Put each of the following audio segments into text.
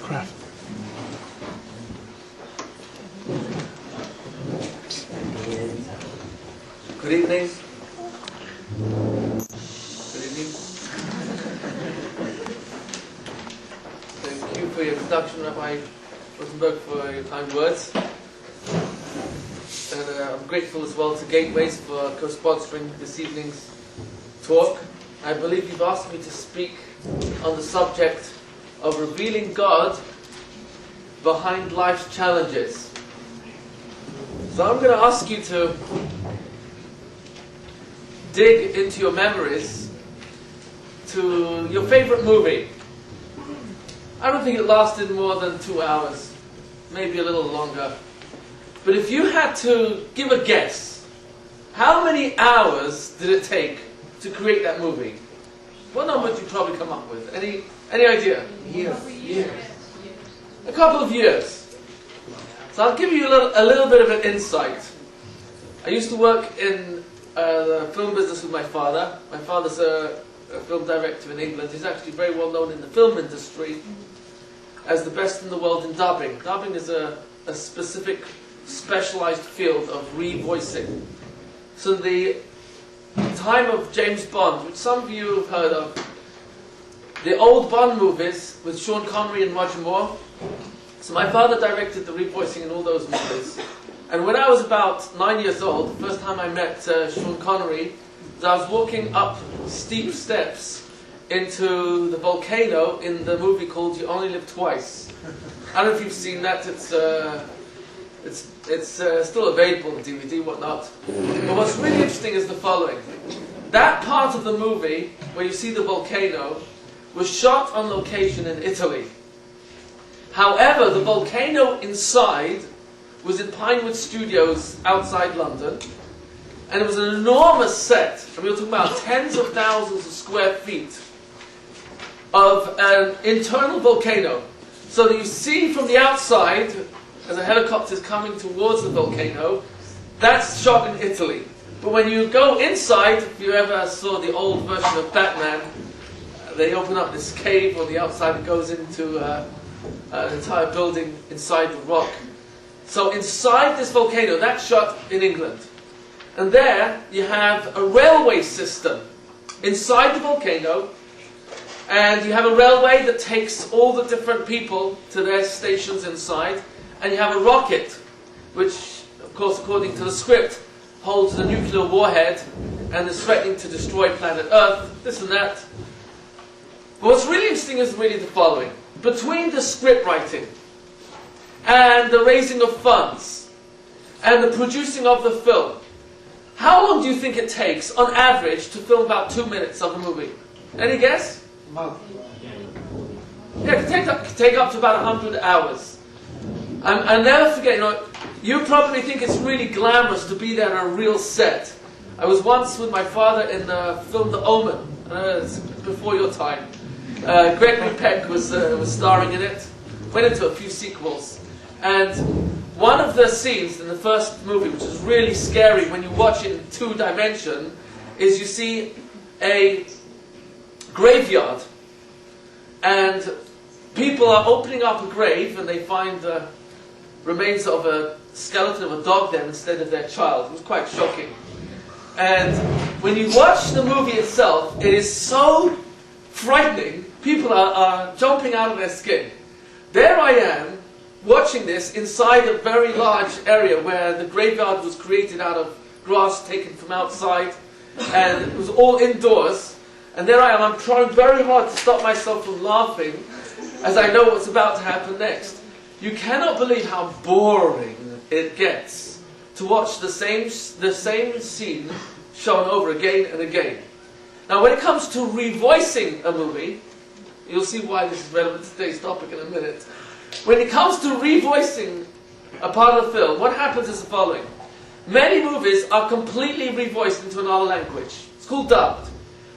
Crap. Good evening. Good evening. Thank you for your introduction, Rabbi Rosenberg, for your kind words. And I'm grateful as well to Gateways for co-sponsoring this evening's talk. I believe you've asked me to speak on the subject of revealing God behind life's challenges. So I'm going to ask you to dig into your memories to your favorite movie. I don't think it lasted more than 2 hours, maybe a little longer. But if you had to give a guess, how many hours did it take to create that movie? What number would you probably come up with? Any idea? Years. A couple of years. So I'll give you a little bit of an insight. I used to work in the film business with my father. My father's a film director in England. He's actually very well known in the film industry as the best in the world in dubbing. Dubbing is a specific, specialized field of revoicing. So the time of James Bond, which some of you have heard of, the old Bond movies with Sean Connery and Roger Moore. So my father directed the revoicing in all those movies. And when I was about 9 years old, the first time I met Sean Connery, I was walking up steep steps into the volcano in the movie called You Only Live Twice. I don't know if you've seen that. It's still available on DVD, whatnot. But what's really interesting is the following. That part of the movie where you see the volcano was shot on location in Italy. However, the volcano inside was in Pinewood Studios outside London, and it was an enormous set. I mean, we're talking about tens of thousands of square feet of an internal volcano. So that you see from the outside, as a helicopter is coming towards the volcano, that's shot in Italy. But when you go inside, if you ever saw the old version of Batman, they open up this cave on the outside that goes into an entire building inside the rock. So inside this volcano, that's shot in England. And there you have a railway system inside the volcano, and you have a railway that takes all the different people to their stations inside, and you have a rocket, which, of course, according to the script, holds a nuclear warhead and is threatening to destroy planet Earth, this and that. But what's really interesting is really the following. Between the script writing and the raising of funds and the producing of the film, how long do you think it takes, on average, to film about 2 minutes of a movie? Any guess? Month. Yeah, it can take up to about 100 hours. I'll never forget, you probably think it's really glamorous to be there on a real set. I was once with my father in the film The Omen, it's before your time. Gregory Peck was starring in it, went into a few sequels. And one of the scenes in the first movie, which is really scary when you watch it in 2 dimension, is you see a graveyard. And people are opening up a grave and they find the remains of a skeleton of a dog there instead of their child. It was quite shocking. And when you watch the movie itself, it is so frightening. People are jumping out of their skin. There I am, watching this inside a very large area where the graveyard was created out of grass taken from outside, and it was all indoors. And there I am, I'm trying very hard to stop myself from laughing as I know what's about to happen next. You cannot believe how boring it gets to watch the same scene shown over again and again. Now when it comes to revoicing a movie, you'll see why this is relevant to today's topic in a minute. When it comes to revoicing a part of the film, what happens is the following. Many movies are completely revoiced into another language. It's called dubbed.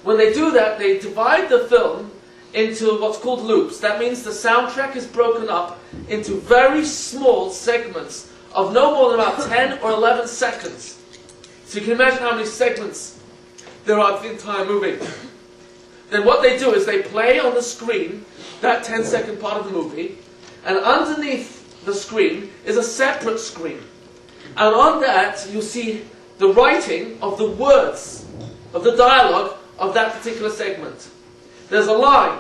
When they do that, they divide the film into what's called loops. That means the soundtrack is broken up into very small segments of no more than about 10 or 11 seconds. So you can imagine how many segments there are of the entire movie. Then what they do is they play on the screen that 10-second part of the movie, And underneath the screen is a separate screen. And on that, you see the writing of the words, of the dialogue of that particular segment. There's a line.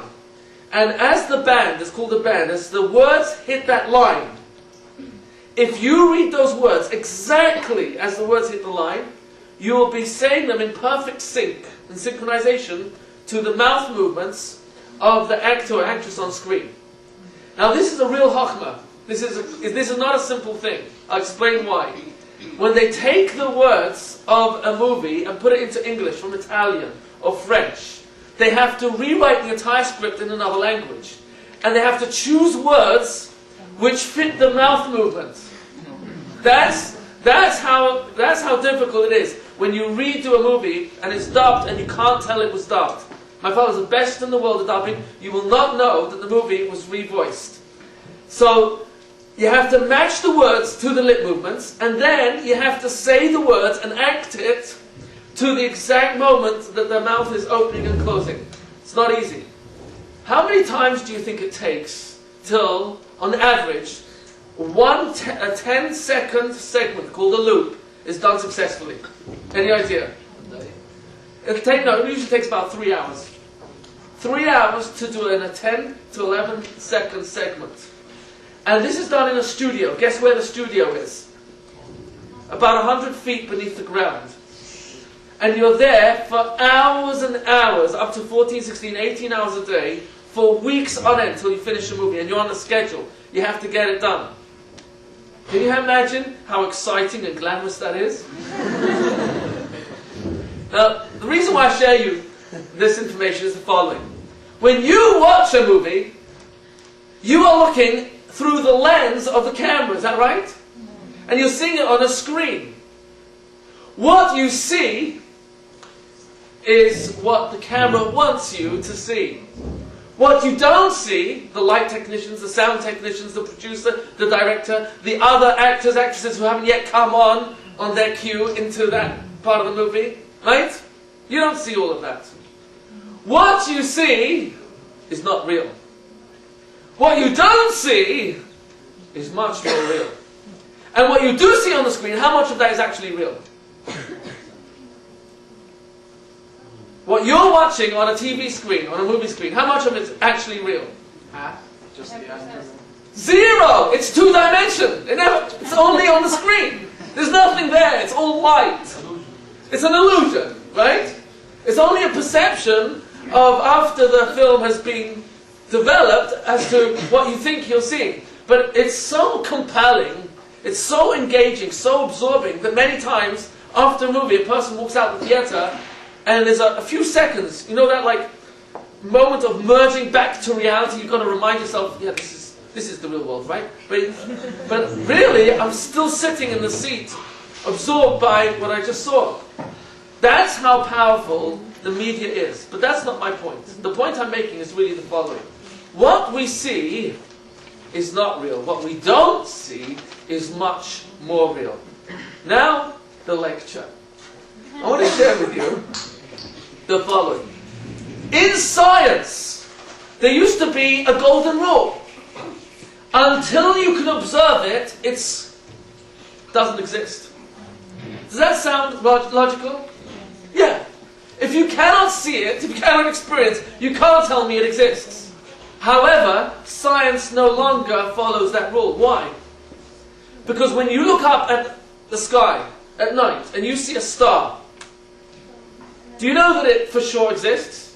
And as the band, it's called a band, as the words hit that line, if you read those words exactly as the words hit the line, you will be saying them in perfect sync, in synchronization, to the mouth movements of the actor or actress on screen. Now this is a real chokhmah. This is not a simple thing. I'll explain why. When they take the words of a movie and put it into English from Italian or French, they have to rewrite the entire script in another language. And they have to choose words which fit the mouth movement. That's how difficult it is. When you redo a movie and it's dubbed and you can't tell it was dubbed. My father's the best in the world at dubbing. You will not know that the movie was revoiced. So you have to match the words to the lip movements, and then you have to say the words and act it to the exact moment that the mouth is opening and closing. It's not easy. How many times do you think it takes till, on average, a 10-second segment called a loop is done successfully? Any idea? It usually takes about 3 hours. 3 hours to do a 10 to 11 second segment. And this is done in a studio. Guess where the studio is? About 100 feet beneath the ground. And you're there for hours and hours, up to 14, 16, 18 hours a day, for weeks on end till you finish the movie. And you're on a schedule. You have to get it done. Can you imagine how exciting and glamorous that is? Now, the reason why I share you this information is the following. When you watch a movie, you are looking through the lens of the camera, is that right? And you're seeing it on a screen. What you see is what the camera wants you to see. What you don't see, the light technicians, the sound technicians, the producer, the director, the other actors, actresses who haven't yet come on their cue into that part of the movie, right? You don't see all of that. What you see is not real. What you don't see is much more real. And what you do see on the screen, how much of that is actually real? What you're watching on a TV screen, on a movie screen, how much of it is actually real? Half. Just the actor. Zero! It's two-dimension. It's only on the screen. There's nothing there. It's all light. It's an illusion, right? It's only a perception of after the film has been developed as to what you think you're seeing. But it's so compelling, it's so engaging, so absorbing, that many times after a movie a person walks out of the theatre and there's a few seconds, you know that like moment of merging back to reality. You've got to remind yourself, yeah, this is the real world, right? But really, I'm still sitting in the seat, absorbed by what I just saw. That's how powerful the media is. But that's not my point. The point I'm making is really the following. What we see is not real. What we don't see is much more real. Now, the lecture. I want to share with you the following. In science, there used to be a golden rule. Until you can observe it, it doesn't exist. Does that sound logical? Yeah. If you cannot see it, if you cannot experience it, you can't tell me it exists. However, science no longer follows that rule. Why? Because when you look up at the sky at night and you see a star, do you know that it for sure exists?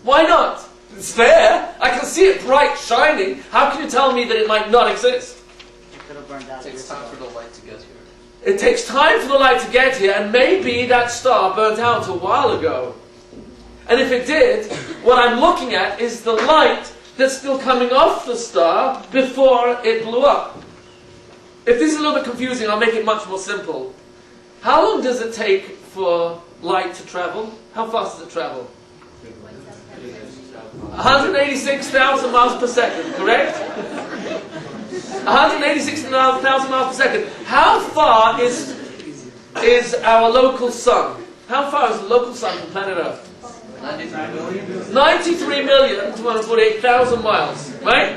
Why not? It's there. I can see it bright, shining. How can you tell me that it might not exist? It takes time for the light to get here. It takes time for the light to get here, and maybe that star burnt out a while ago. And if it did, what I'm looking at is the light that's still coming off the star before it blew up. If this is a little bit confusing, I'll make it much more simple. How long does it take for light to travel? How fast does it travel? 186,000 miles per second, correct? 186,000 miles per second. How far is our local sun? How far is the local sun from planet Earth? 93,248,000 miles, right?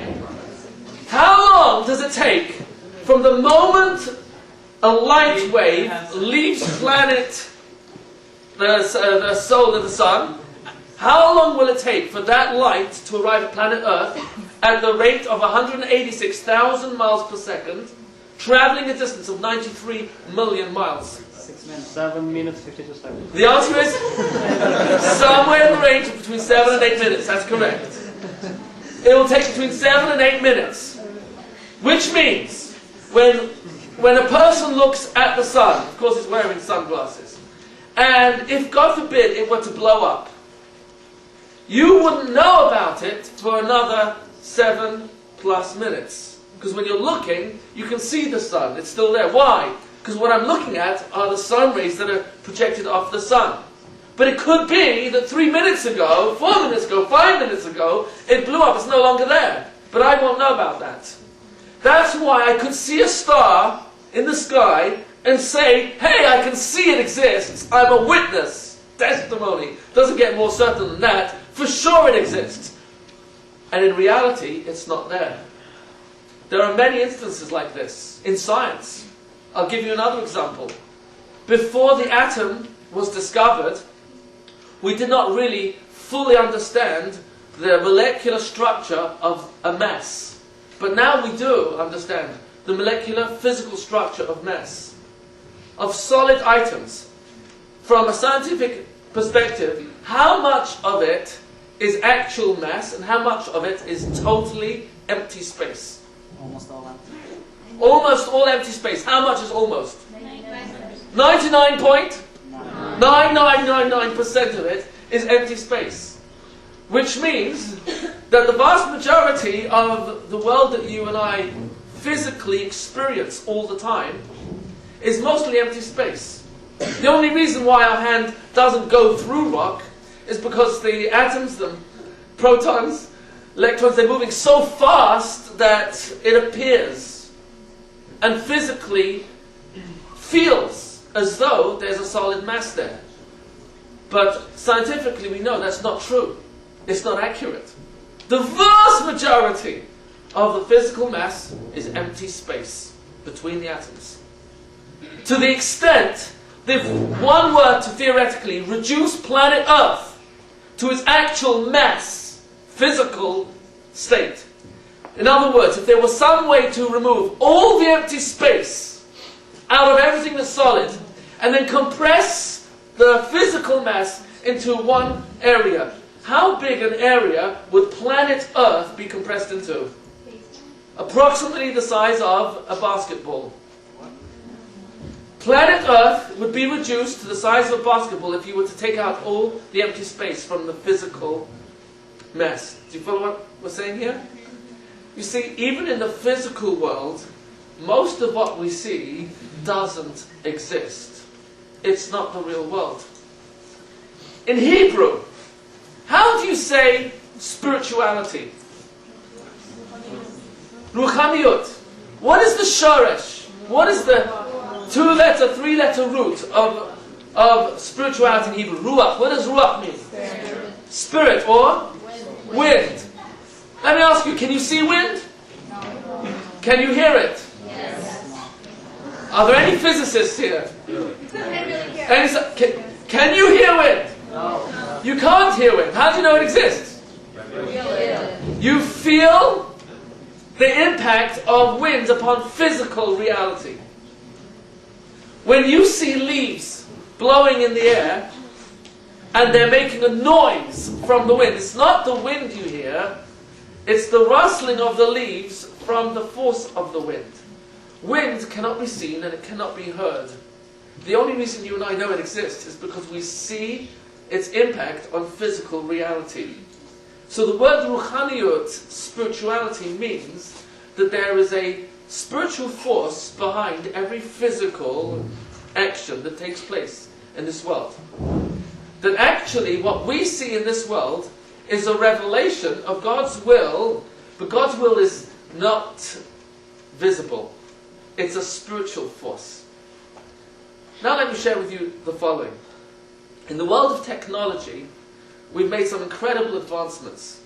How long does it take from the moment a light wave leaves planet, the soul of the sun, how long will it take for that light to arrive at planet Earth at the rate of 186,000 miles per second, traveling a distance of 93 million miles? 6 minutes. 7 minutes, 52 seconds. The answer is somewhere in the range of between 7 and 8 minutes. That's correct. It will take between 7 and 8 minutes. Which means, when a person looks at the sun, of course he's wearing sunglasses, and if, God forbid, it were to blow up, you wouldn't know about it for another 7+ minutes. Because when you're looking, you can see the sun. It's still there. Why? Because what I'm looking at are the sun rays that are projected off the sun. But it could be that 3 minutes ago, 4 minutes ago, 5 minutes ago, it blew up. It's no longer there. But I won't know about that. That's why I could see a star in the sky and say, hey, I can see it exists. I'm a witness. Testimony. Doesn't get more certain than that. For sure it exists. And in reality, it's not there. There are many instances like this in science. I'll give you another example. Before the atom was discovered, we did not really fully understand the molecular structure of a mass. But now we do understand the molecular physical structure of mass, of solid items. From a scientific perspective, how much of it is actual mass and how much of it is totally empty space? Almost all empty. Almost all empty space. How much is almost? 99.9999% of it is empty space. Which means that the vast majority of the world that you and I physically experience all the time is mostly empty space. The only reason why our hand doesn't go through rock is because the atoms, the protons, electrons, they're moving so fast that it appears and physically feels as though there's a solid mass there. But scientifically we know that's not true. It's not accurate. The vast majority of the physical mass is empty space between the atoms. To the extent that if one were to theoretically reduce planet Earth to its actual mass, physical state. In other words, if there was some way to remove all the empty space out of everything that's solid and then compress the physical mass into one area, how big an area would planet Earth be compressed into? Approximately the size of a basketball. Planet Earth would be reduced to the size of a basketball if you were to take out all the empty space from the physical mass. Do you follow what we're saying here? You see, even in the physical world, most of what we see doesn't exist. It's not the real world. In Hebrew, how do you say spirituality? Ruchaniyut. What is the shoresh? What is the 2-letter, 3-letter root of spirituality in Hebrew? Ruach. What does ruach mean? Spirit or wind. Let me ask you, can you see wind? Can you hear it? Yes. Are there any physicists here? Can you hear wind? No. You can't hear wind. How do you know it exists? You feel the impact of wind upon physical reality. When you see leaves blowing in the air and they're making a noise from the wind, it's not the wind you hear, it's the rustling of the leaves from the force of the wind. Wind cannot be seen and it cannot be heard. The only reason you and I know it exists is because we see its impact on physical reality. So the word ruchaniyut, spirituality, means that there is a spiritual force behind every physical action that takes place in this world. That actually what we see in this world is a revelation of God's will, but God's will is not visible. It's a spiritual force. Now let me share with you the following. In the world of technology, we've made some incredible advancements.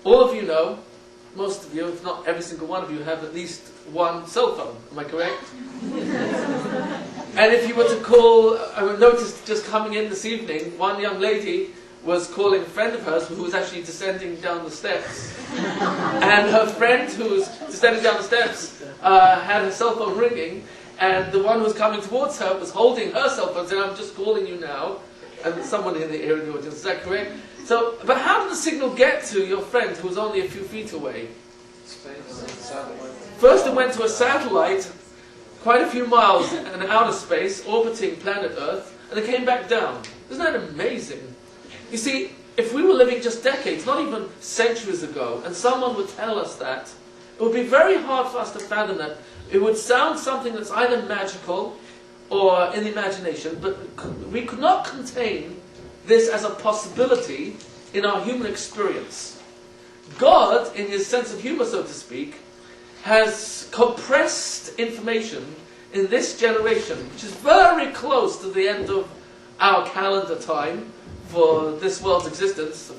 All of you know most of you, if not every single one of you, have at least one cell phone. Am I correct? And if you were to call, I noticed just coming in this evening, one young lady was calling a friend of hers who was actually descending down the steps. And her friend who was descending down the steps had her cell phone ringing, and the one who was coming towards her was holding her cell phone, saying, "I'm just calling you now." And someone in the area in the audience, is that correct? So, but how did the signal get to your friend who was only a few feet away? Space, satellite. First it went to a satellite, quite a few miles in outer space, orbiting planet Earth, and it came back down. Isn't that amazing? You see, if we were living just decades, not even centuries ago, and someone would tell us that, it would be very hard for us to fathom that. It would sound something that's either magical or in the imagination, but we could not contain this as a possibility in our human experience. God, in his sense of humor, so to speak, has compressed information in this generation, which is very close to the end of our calendar time for this world's existence,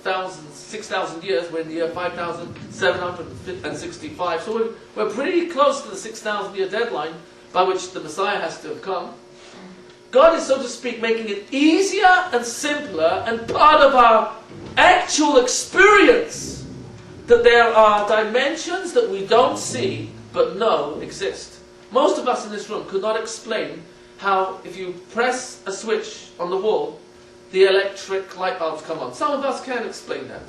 6,000 years. We're in the year 5,765. So we're pretty close to the 6,000 year deadline by which the Messiah has to have come. God is, so to speak, making it easier and simpler and part of our actual experience that there are dimensions that we don't see but know exist. Most of us in this room could not explain how, if you press a switch on the wall, the electric light bulbs come on. Some of us can explain that.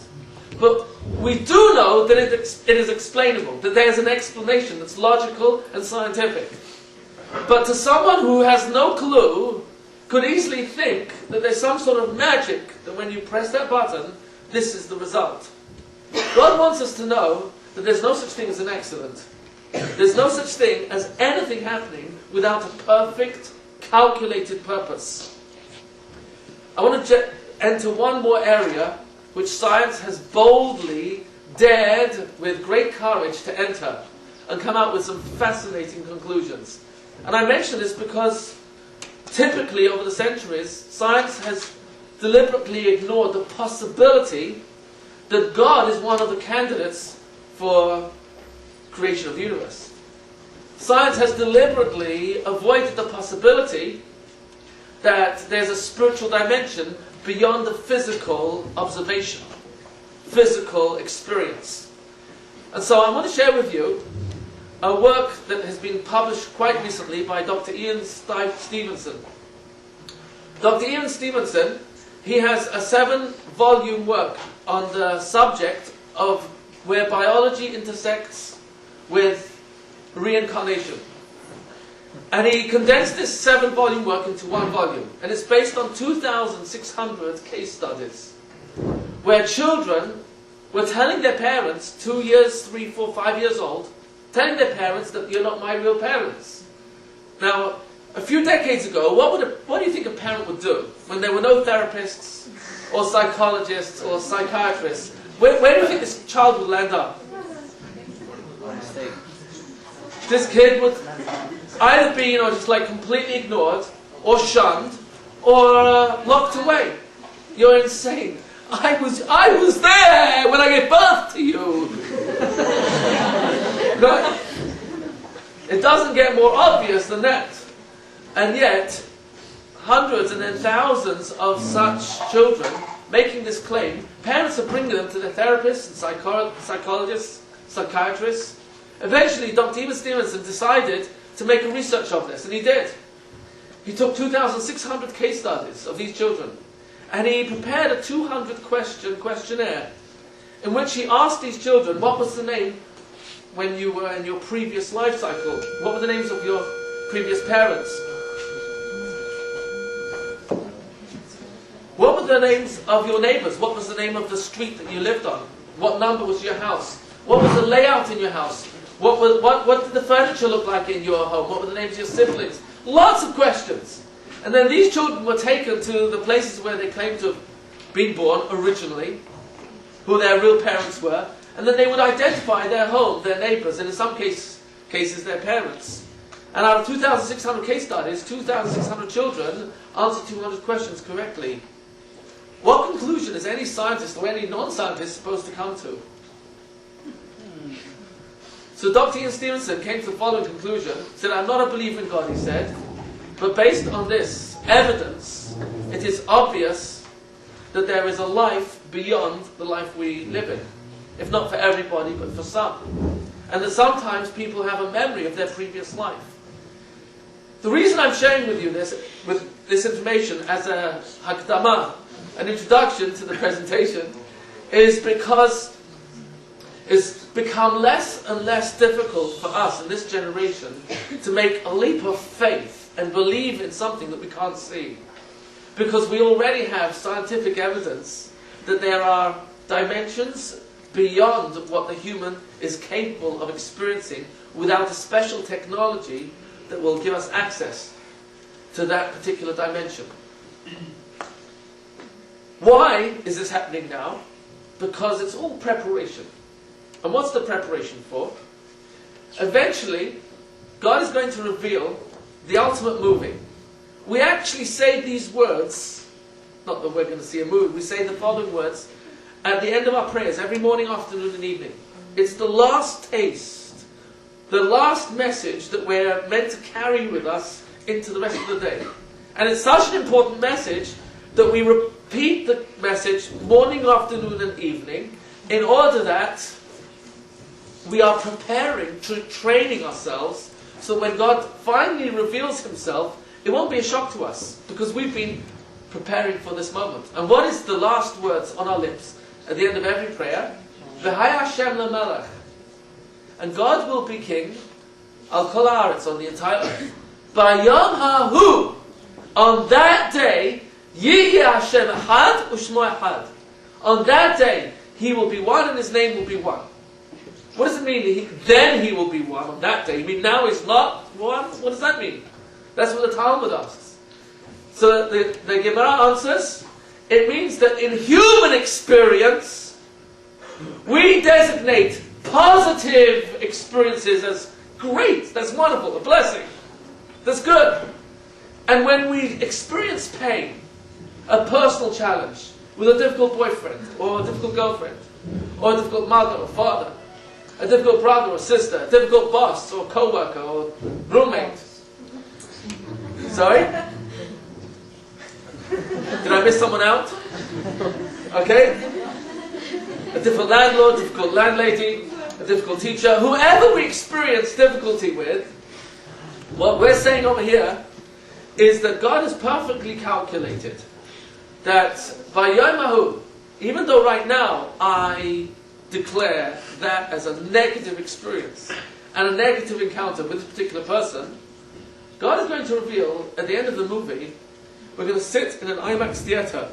But we do know that it is explainable, that there's an explanation that's logical and scientific. But to someone who has no clue, could easily think that there's some sort of magic, that when you press that button, this is the result. God wants us to know that there's no such thing as an accident. There's no such thing as anything happening without a perfect, calculated purpose. I want to enter one more area which science has boldly dared with great courage to enter and come out with some fascinating conclusions. And I mention this because typically over the centuries, science has deliberately ignored the possibility that God is one of the candidates for creation of the universe. Science has deliberately avoided the possibility that there's a spiritual dimension beyond the physical observation, physical experience. And so I want to share with you a work that has been published quite recently by Dr. Ian Stevenson. Dr. Ian Stevenson, he has a 7-volume work on the subject of where biology intersects with reincarnation. And he condensed this 7-volume work into 1 volume. And it's based on 2,600 case studies where children were telling their parents, 2 years, 3, 4, 5 years old, telling their parents that you're not my real parents. Now, a few decades ago, what do you think a parent would do when there were no therapists or psychologists or psychiatrists? Where do you think this child would land up? This kid would either be, just like completely ignored, or shunned, or locked away. You're insane. I was there when I gave birth to you. No? It doesn't get more obvious than that. And yet, hundreds and then thousands of such children making this claim, parents are bringing them to their therapists and psychologists, psychiatrists. Eventually, Dr. Ian Stevenson decided to make a research of this, and he did. He took 2,600 case studies of these children, and he prepared a 200-question questionnaire in which he asked these children, what was the name when you were in your previous life cycle? What were the names of your previous parents? What were the names of your neighbors? What was the name of the street that you lived on? What number was your house? What was the layout in your house? What did the furniture look like in your home? What were the names of your siblings? Lots of questions. And then these children were taken to the places where they claimed to have been born originally, who their real parents were, and then they would identify their home, their neighbors, and in some cases their parents. And out of 2,600 case studies, 2,600 children answered 200 questions correctly. What conclusion is any scientist or any non-scientist supposed to come to? So Dr. Ian Stevenson came to the following conclusion. He said, I'm not a believer in God, he said, but based on this evidence, it is obvious that there is a life beyond the life we live in. If not for everybody, but for some. And that sometimes people have a memory of their previous life. The reason I'm sharing with you this information as a hakdama, an introduction to the presentation, is because it's become less and less difficult for us in this generation to make a leap of faith and believe in something that we can't see. Because we already have scientific evidence that there are dimensions beyond what the human is capable of experiencing without a special technology that will give us access to that particular dimension. Why is this happening now? Because it's all preparation. And what's the preparation for? Eventually, God is going to reveal the ultimate movie. We actually say these words, not that we're going to see a movie, we say the following words at the end of our prayers, every morning, afternoon and evening. It's the last taste, the last message that we're meant to carry with us into the rest of the day. And it's such an important message that we repeat the message morning, afternoon and evening in order that we are preparing, training ourselves, so when God finally reveals himself, it won't be a shock to us, because we've been preparing for this moment. And what is the last words on our lips at the end of every prayer? V'haya Hashem lemelech. And God will be king, al kol haaretz, on the entire earth. B'yom hahu, on that day, yihyeh Hashem echad u'shmo echad. On that day, he will be one and his name will be one. What does it mean? Then he will be one on that day. You mean now he's not one? What does that mean? That's what the Talmud asks. So the Gemara answers, it means that in human experience, we designate positive experiences as great, that's wonderful, a blessing, that's good. And when we experience pain, a personal challenge, with a difficult boyfriend, or a difficult girlfriend, or a difficult mother or father, a difficult brother or sister, a difficult boss or co-worker or roommate. Sorry? Did I miss someone out? Okay? A difficult landlord, difficult landlady, a difficult teacher, whoever we experience difficulty with, what we're saying over here is that God has perfectly calculated that by Yom Hahu, even though right now I declare that as a negative experience and a negative encounter with a particular person, God is going to reveal at the end of the movie, we're going to sit in an IMAX theater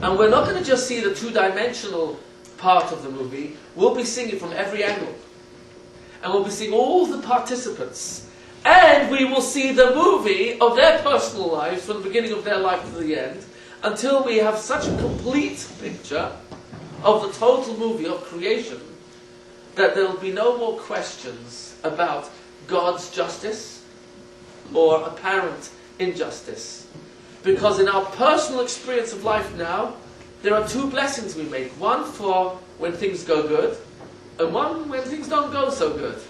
and we're not going to just see the two-dimensional part of the movie, we'll be seeing it from every angle. And we'll be seeing all the participants. And we will see the movie of their personal lives from the beginning of their life to the end, until we have such a complete picture of the total movie of creation that there will be no more questions about God's justice or apparent injustice. Because in our personal experience of life now, there are two blessings we make. One for when things go good, and one when things don't go so good.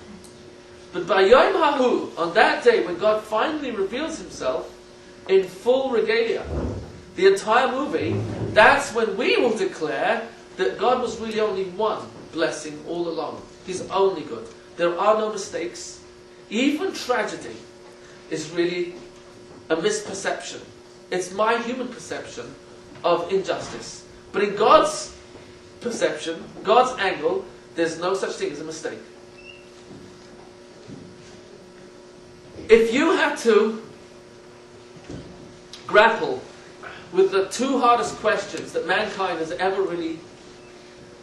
But by Yom Hahu, on that day when God finally reveals himself in full regalia, the entire movie, that's when we will declare that God was really only one blessing all along. He's only good. There are no mistakes. Even tragedy is really a misperception. It's my human perception of injustice. But in God's perception, God's angle, there's no such thing as a mistake. If you had to grapple with the two hardest questions that mankind has ever really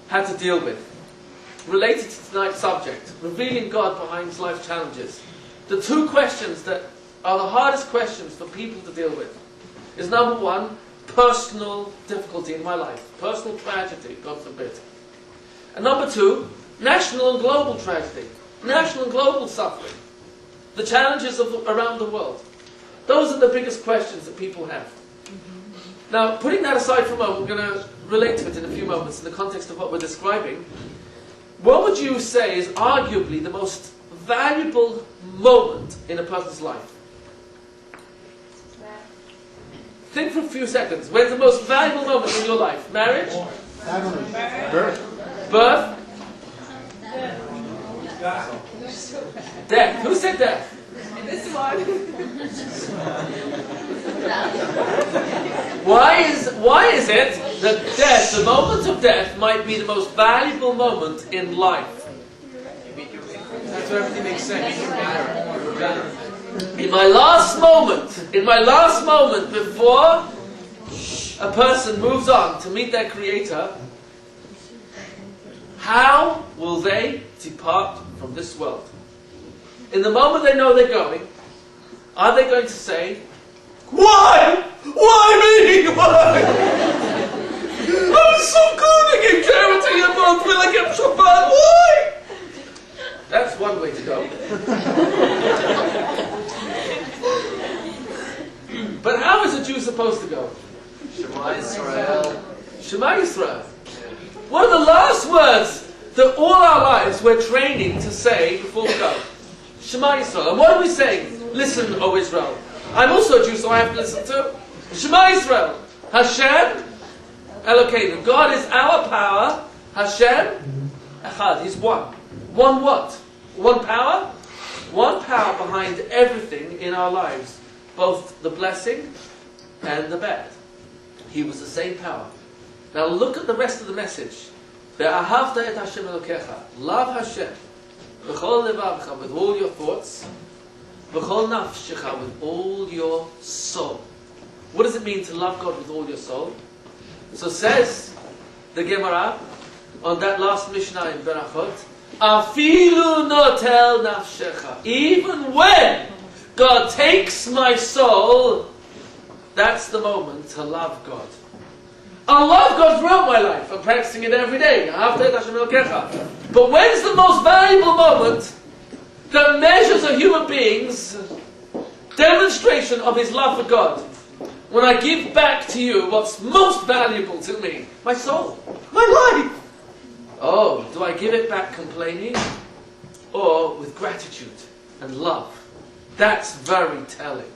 had to deal with, related to tonight's subject, revealing God behind life's challenges, the two questions that are the hardest questions for people to deal with is number one, personal difficulty in my life, personal tragedy, God forbid. And number two, national and global tragedy, national and global suffering, the challenges around the world. Those are the biggest questions that people have. Now, putting that aside for a moment, we're going to relate to it in a few moments in the context of what we're describing. what would you say is arguably the most valuable moment in a person's life? Think for a few seconds. When's the most valuable moment in your life? Marriage? Birth. Birth? Death. Who said death? This one. Why is it that death, the moment of death, might be the most valuable moment in life? That's where everything makes sense. In my last moment before a person moves on to meet their Creator, how will they depart from this world? In the moment they know they're going, are they going to say, "Why? Why me? Why? I was so good, I gave charity, and I feel like I'm so bad. Why?" That's one way to go. But how is a Jew supposed to go? Shema Yisrael. Shema Yisrael. One of the last words that all our lives we're training to say before we go. Shema Yisrael. And what are we saying? Listen, O Israel. I'm also a Jew, so I have to listen to Shema Yisrael. Hashem Elokeinu. God is our power. Hashem Echad. He's one. One what? One power? One power behind everything in our lives. Both the blessing and the bad. He was the same power. Now look at the rest of the message. Ve'ahavta et Hashem Elokecha. Love Hashem. V'chol levavcha, with all your thoughts. V'chol nafshecha, with all your soul. What does it mean to love God with all your soul? So says the Gemara on that last Mishnah in Berachot, Afilu notel nafshecha. Even when God takes my soul, that's the moment to love God. I love God throughout my life. I'm practicing it every day. But when's the most valuable moment that measures a human being's demonstration of his love for God? When I give back to you what's most valuable to me, my soul, my life. Oh, do I give it back complaining or with gratitude and love? That's very telling.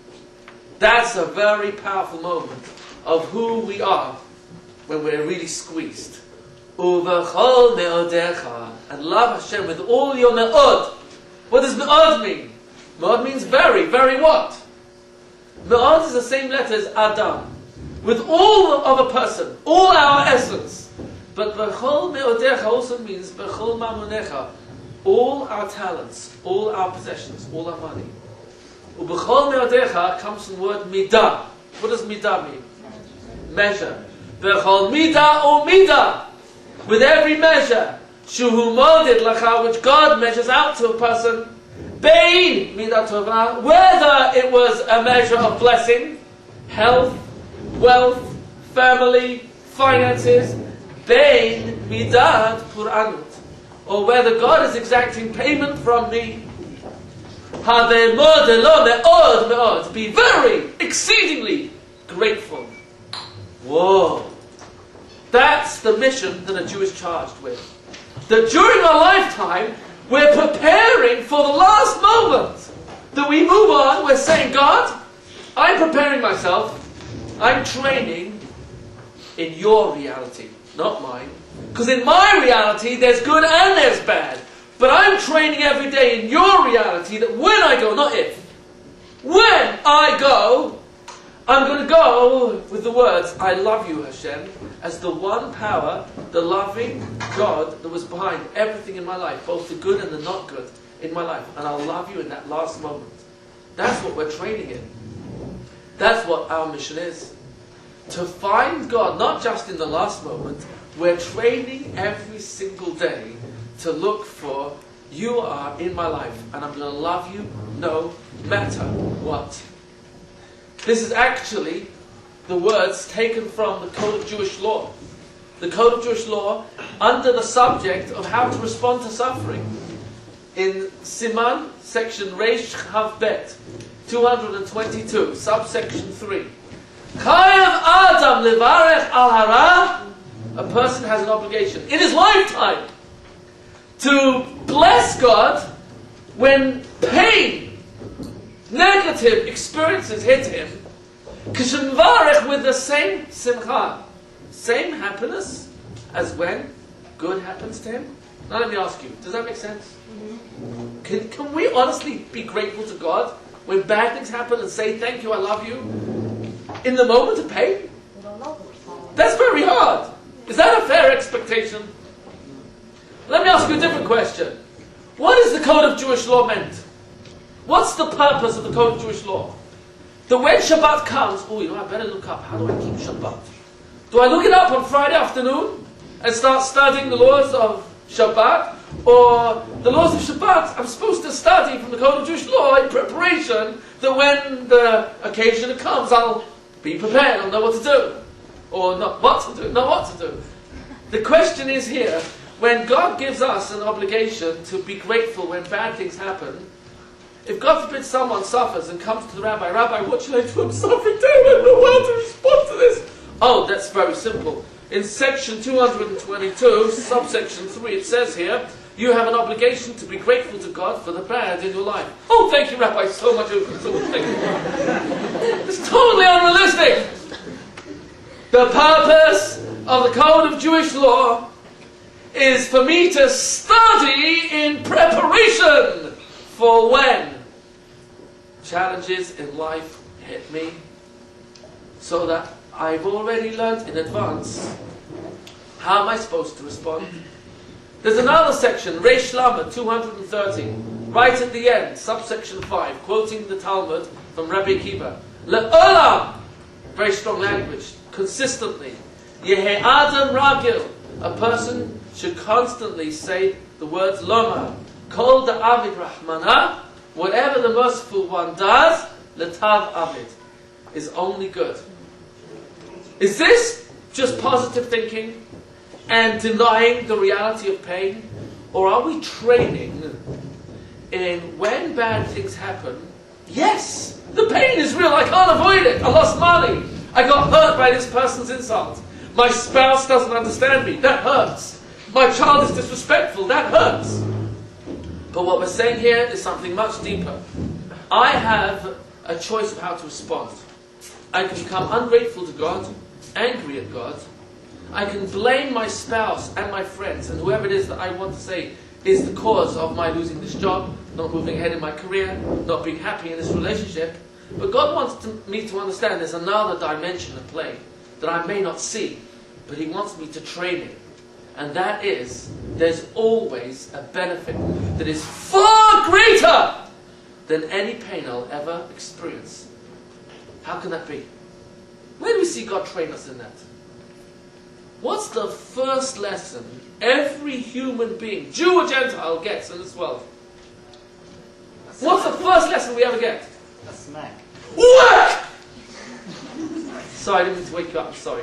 That's a very powerful moment of who we are when we're really squeezed. Uvechol me'odecha, and love Hashem with all your me'od. What does me'od mean? Me'od means very, very what? Me'od is the same letter as Adam. With all of a person, all our essence. But vechol me'odecha also means vechol mamonecha, all our talents, all our possessions, all our money. Ubechol me'odecha comes from the word midah. What does midah mean? Measure. V'chol midah or midah. With every measure. Shuhu modid lacha, which God measures out to a person. Bein midah tovah. Whether it was a measure of blessing, health, wealth, family, finances. Bein midah puranut. Or whether God is exacting payment from me. Be very, exceedingly grateful. Whoa. That's the mission that a Jew is charged with. That during our lifetime, we're preparing for the last moment. That we move on, we're saying, God, I'm preparing myself. I'm training in your reality, not mine. Because in my reality, there's good and there's bad. But I'm training every day in your reality that when I go, not if, when I go, I'm going to go with the words, I love you, Hashem, as the one power, the loving God that was behind everything in my life, both the good and the not good in my life. And I'll love you in that last moment. That's what we're training in. That's what our mission is. To find God, not just in the last moment, we're training every single day to look for, you are in my life, and I'm going to love you no matter what. This is actually the words taken from the Code of Jewish Law. The Code of Jewish Law under the subject of how to respond to suffering. In Siman, section Reish Chav Bet, 222, subsection 3. Chayav Adam levarech al hara. A person has an obligation in his lifetime to bless God when pain, negative experiences hit him, Kishimvarech with the same simcha, same happiness as when good happens to him. Now let me ask you, does that make sense? Mm-hmm. Can we honestly be grateful to God when bad things happen and say thank you, I love you, in the moment of pain? That's very hard. Is that a fair expectation? Let me ask you a different question. What is the code of Jewish law meant? What's the purpose of the code of Jewish law? That when Shabbat comes, I better look up, how do I keep Shabbat? Do I look it up on Friday afternoon and start studying the laws of Shabbat? Or the laws of Shabbat I'm supposed to study from the code of Jewish law in preparation that when the occasion comes I'll be prepared, I'll know what to do. Or not what to do, not what to do. The question is here, when God gives us an obligation to be grateful when bad things happen, if God forbid someone suffers and comes to the Rabbi, Rabbi, what should I do? I'm suffering too, I don't know how to respond to this. Oh, that's very simple. In section 222, subsection 3, it says here, you have an obligation to be grateful to God for the bad in your life. Oh, thank you, Rabbi, so much thank you. It's totally unrealistic. The purpose of the code of Jewish law is for me to study in preparation for when challenges in life hit me, so that I've already learned in advance how am I supposed to respond. There's another section, Reish Lamed 230, right at the end, subsection 5, quoting the Talmud from Rabbi Akiva. Le'olam, very strong language, consistently. Yehe Adam Ragil, a person should constantly say the words Lomar. Kol da'avid Rahmana, whatever the merciful one does, Letav Avid, is only good. Is this just positive thinking and denying the reality of pain? Or are we training in when bad things happen? Yes, the pain is real, I can't avoid it. I lost money. I got hurt by this person's insult. My spouse doesn't understand me. That hurts. My child is disrespectful. That hurts. But what we're saying here is something much deeper. I have a choice of how to respond. I can become ungrateful to God, angry at God. I can blame my spouse and my friends and whoever it is that I want to say is the cause of my losing this job, not moving ahead in my career, not being happy in this relationship. But God wants me to understand there's another dimension at play that I may not see, but He wants me to train in. And that is, there's always a benefit that is far greater than any pain I'll ever experience. How can that be? Where do we see God train us in that? What's the first lesson every human being, Jew or Gentile, gets in this world? What's the first lesson we ever get? A smack. Whack! Sorry, I didn't mean to wake you up. I'm sorry.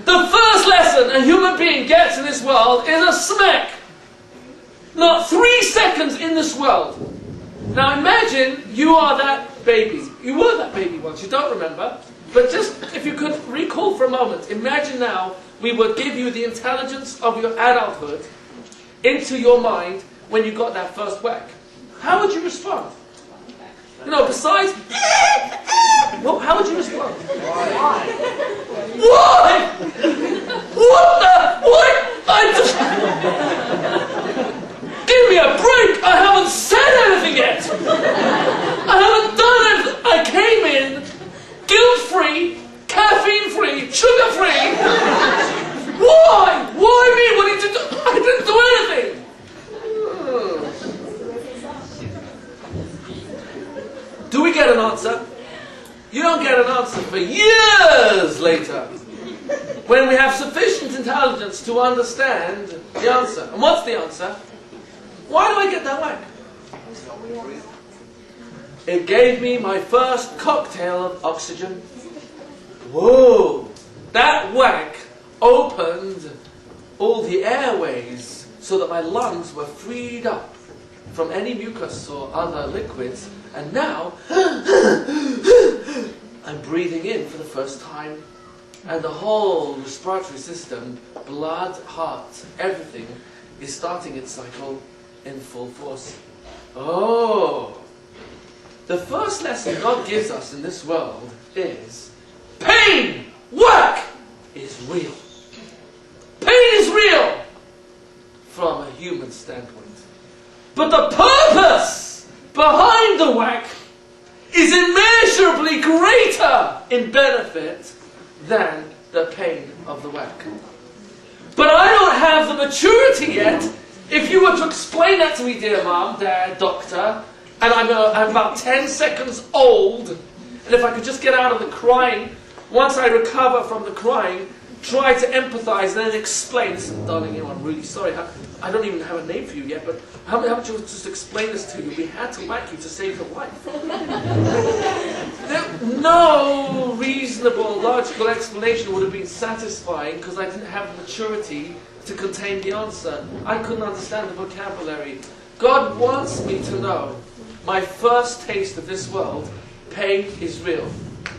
The first lesson a human being gets in this world is a smack. Not 3 seconds in this world. Now imagine you are that baby. You were that baby once. You don't remember. But just, if you could recall for a moment, imagine now we would give you the intelligence of your adulthood into your mind when you got that first whack. How would you respond? You know, besides, well, how would you respond? Why? What the? What? I just... Give me a break! I haven't said anything yet! I haven't done it! I came in guilt-free, caffeine-free, sugar-free. Why? Why me? What did you do? I didn't do anything! Do we get an answer? You don't get an answer for years later, when we have sufficient intelligence to understand the answer. And what's the answer? Why do I get that whack? It gave me my first cocktail of oxygen. Whoa! That whack opened all the airways so that my lungs were freed up from any mucus or other liquids. And now, I'm breathing in for the first time And the whole respiratory system, blood, heart, everything is starting its cycle in full force. Oh! The first lesson God gives us in this world is pain, work is real. Pain is real from a human standpoint. But the purpose behind the whack is immeasurably greater in benefit than the pain of the whack. But I don't have the maturity yet. If you were to explain that to me, dear Mom, Dad, Doctor, and I'm about 10 seconds old, and if I could just get out of the crying, once I recover from the crying, try to empathize and then explain. Listen, darling, I'm really sorry. I don't even have a name for you yet, but how about you just explain this to you? We had to whack you to save your life. No reasonable, logical explanation would have been satisfying because I didn't have the maturity to contain the answer. I couldn't understand the vocabulary. God wants me to know my first taste of this world, pain is real.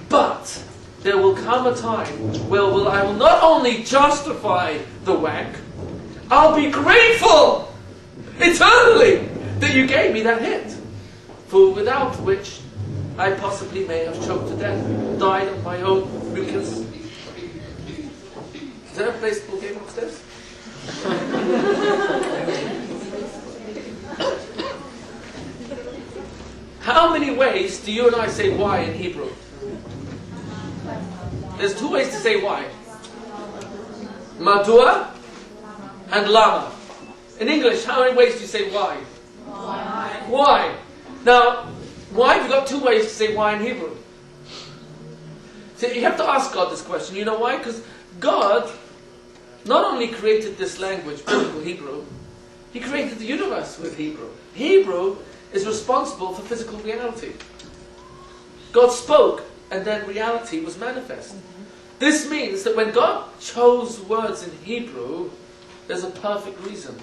But there will come a time where I will not only justify the whack, I'll be grateful eternally that you gave me that hit. For without which I possibly may have choked to death, died of my own weakness. Is there a baseball game upstairs? How many ways do you and I say why in Hebrew? There's two ways to say why. Madua and lama. In English, how many ways do you say why? Why? Now, why have you got two ways to say why in Hebrew? So you have to ask God this question. You know why? Because God not only created this language, biblical Hebrew, He created the universe with Hebrew. Hebrew is responsible for physical reality. God spoke, and then reality was manifest. This means that when God chose words in Hebrew, there's a perfect reason.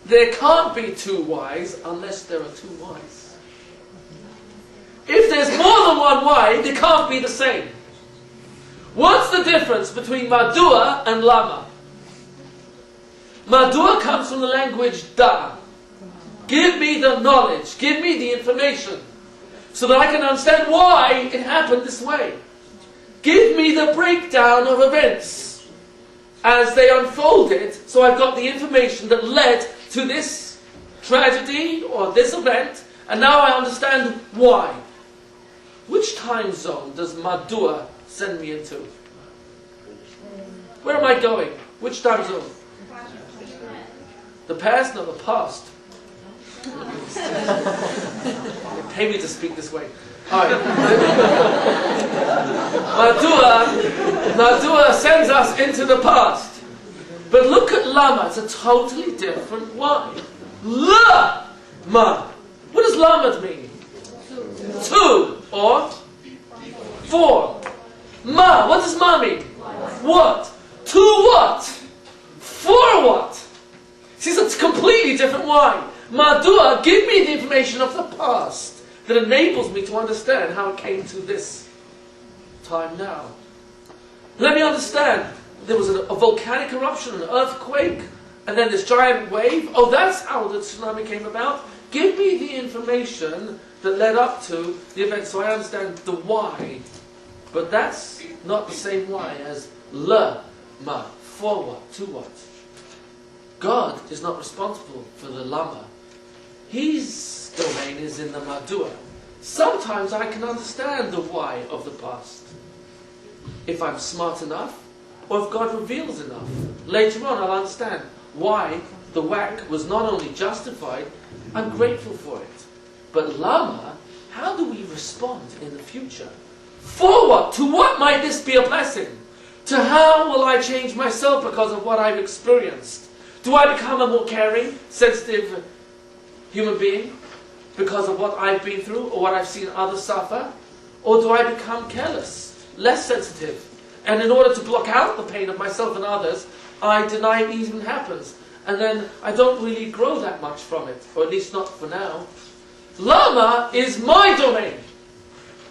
There can't be two whys unless there are two whys. If there's more than one why, they can't be the same. What's the difference between Madua and Lama? Madua comes from the language Da. Give me the knowledge, give me the information, so that I can understand why it happened this way. Give me the breakdown of events as they unfolded, so I've got the information that led to this tragedy or this event, and now I understand why. Which time zone does Madua send me into? Where am I going? Which time zone? The past? No, the past. They pay me to speak this way. Alright. Madua sends us into the past. But look at Lama, it's a totally different why. La-ma. What does Lama mean? Two or four. Ma, what does Ma mean? What? To what? For what? See, it's a completely different why. Madua, give me the information of the past that enables me to understand how it came to this time now. Let me understand. There was a volcanic eruption, an earthquake, and then this giant wave. Oh, that's how the tsunami came about. Give me the information that led up to the event so I understand the why. But that's not the same why as le, ma, for what, to what. God is not responsible for the lama. His domain is in the madua. Sometimes I can understand the why of the past, if I'm smart enough, or if God reveals enough. Later on I'll understand why the whack was not only justified, I'm grateful for it. But lama, how do we respond in the future? For what? To what might this be a blessing? To how will I change myself because of what I've experienced? Do I become a more caring, sensitive human being because of what I've been through or what I've seen others suffer? Or do I become careless, less sensitive? And in order to block out the pain of myself and others, I deny it even happens. And then I don't really grow that much from it, or at least not for now. Lama is my domain.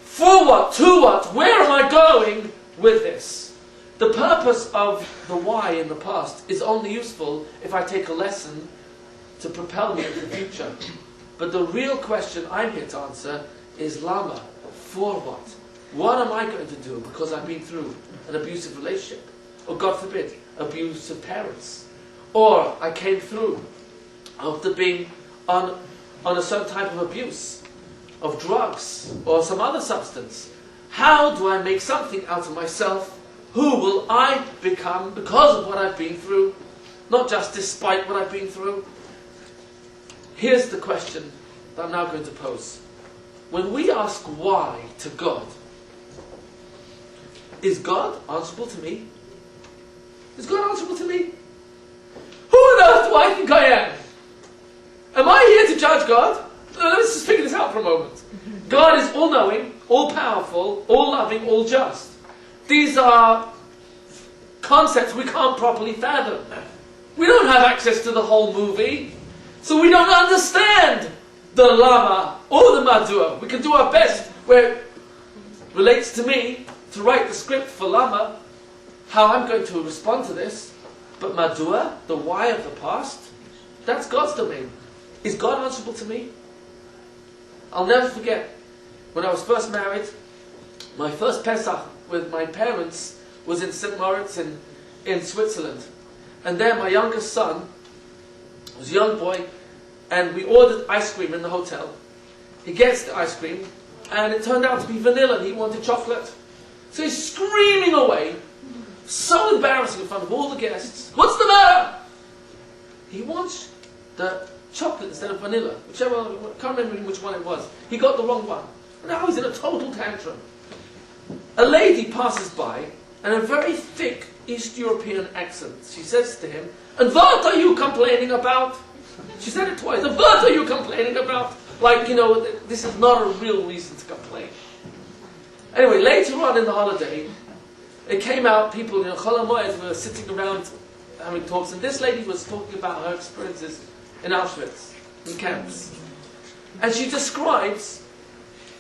For what? To what? Where am I going with this? The purpose of the why in the past is only useful if I take a lesson to propel me into the future. But the real question I'm here to answer is lama, for what? What am I going to do because I've been through an abusive relationship? Or God forbid, abusive parents? Or I came through after being on a certain type of abuse, of drugs, or some other substance. How do I make something out of myself? Who will I become because of what I've been through? Not just despite what I've been through. Here's the question that I'm now going to pose. When we ask why to God, is God answerable to me? Is God answerable to me? Who on earth do I think I am? Am I here to judge God? Let's just figure this out for a moment. God is all-knowing, all-powerful, all-loving, all-just. These are concepts we can't properly fathom. We don't have access to the whole movie, so we don't understand the lama or the madua. We can do our best where it relates to me to write the script for lama, how I'm going to respond to this. But madua, the why of the past, that's God's domain. Is God answerable to me? I'll never forget when I was first married, my first Pesach with my parents was in St. Moritz in Switzerland. And there my youngest son was a young boy, and we ordered ice cream in the hotel. He gets the ice cream, and it turned out to be vanilla, and he wanted chocolate. So he's screaming away, so embarrassing in front of all the guests. What's the matter? He wants the chocolate instead of vanilla, whichever, I can't remember which one it was. He got the wrong one. Now he's in a total tantrum. A lady passes by, and a very thick East European accent. She says to him, "And what are you complaining about?" She said it twice. "And what are you complaining about?" Like, this is not a real reason to complain. Anyway, later on in the holiday, it came out, people, Chol HaMoed were sitting around having talks, and this lady was talking about her experiences in Auschwitz, in camps. And she describes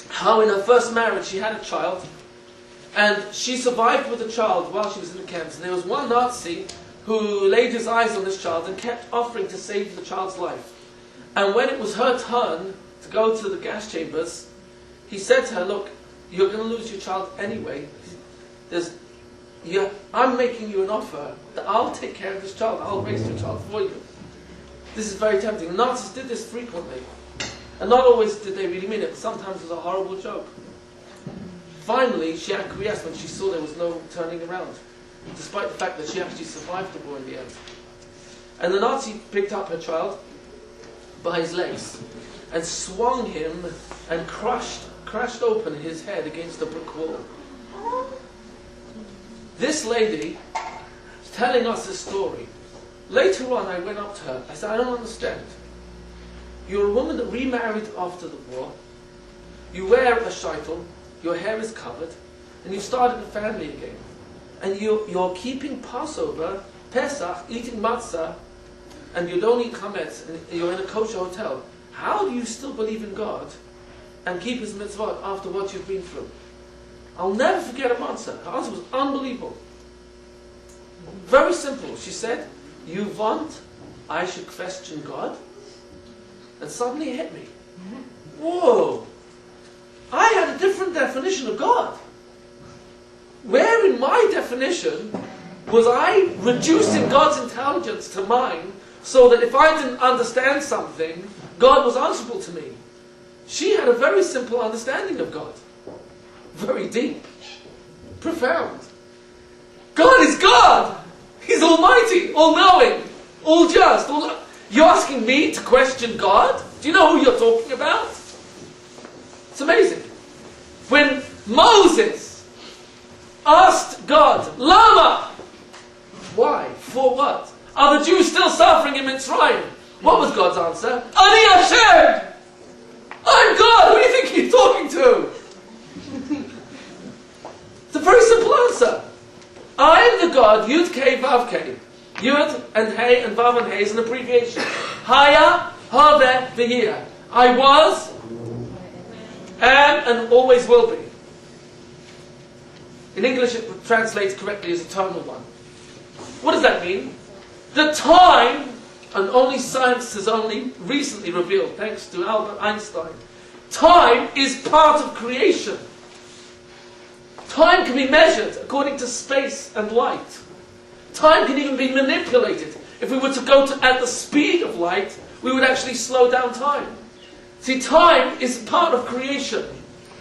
how in her first marriage she had a child, and she survived with the child while she was in the camps. And there was one Nazi who laid his eyes on this child and kept offering to save the child's life. And when it was her turn to go to the gas chambers, he said to her, "Look, you're going to lose your child anyway. I'm making you an offer that I'll take care of this child. I'll raise your child for you." This is very tempting. The Nazis did this frequently. And not always did they really mean it. Sometimes it was a horrible joke. Finally, she acquiesced when she saw there was no turning around, despite the fact that she actually survived the war in the end. And the Nazi picked up her child by his legs and swung him and crashed open his head against a brick wall. This lady is telling us this story. Later on, I went up to her. I said, "I don't understand. You're a woman that remarried after the war. You wear a shaitel, your hair is covered, and you've started a family again. And you're keeping Passover, Pesach, eating matzah, and you don't eat chametz, and you're in a kosher hotel. How do you still believe in God and keep His mitzvot after what you've been through?" I'll never forget her answer. Her answer was unbelievable. Very simple. She said, "You want I should question God?" And suddenly it hit me. Whoa! I had a different definition of God. Where in my definition was I reducing God's intelligence to mine so that if I didn't understand something, God was answerable to me? She had a very simple understanding of God. Very deep. Profound. God is God! He's almighty, all-knowing, all-just. You're asking me to question God? Do you know who you're talking about? It's amazing. When Moses asked God, "Lama?" Why? For what? Are the Jews still suffering in Mitzrayim? What was God's answer? "Ani Hashem!" I'm God! Who do you think you're talking to? It's a very simple answer. I am the God, Yud Kei Vav Kei. Yud and Hey and Vav and Hey is an abbreviation. Haya, Haveh, V'yeh. I was, am, and always will be. In English it translates correctly as eternal one. What does that mean? The time, and only science has only recently revealed, thanks to Albert Einstein, time is part of creation. Time can be measured according to space and light. Time can even be manipulated. If we were to go at the speed of light, we would actually slow down time. See, time is part of creation.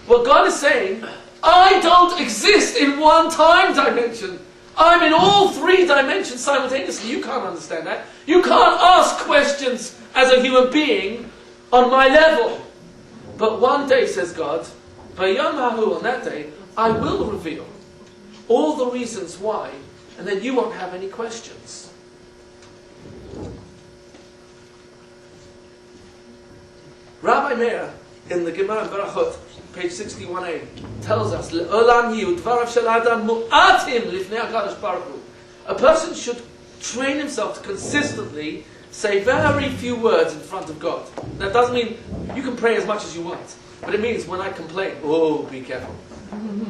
What God is saying, I don't exist in one time dimension. I'm in all three dimensions simultaneously. You can't understand that. You can't ask questions as a human being on my level. But one day, says God, Vayom Hahu, on that day, I will reveal all the reasons why, and then you won't have any questions. Rabbi Meir, in the Gemara in Barachot, page 61a, tells us, a person should train himself to consistently say very few words in front of God. That doesn't mean you can pray as much as you want, but it means when I complain, oh, be careful.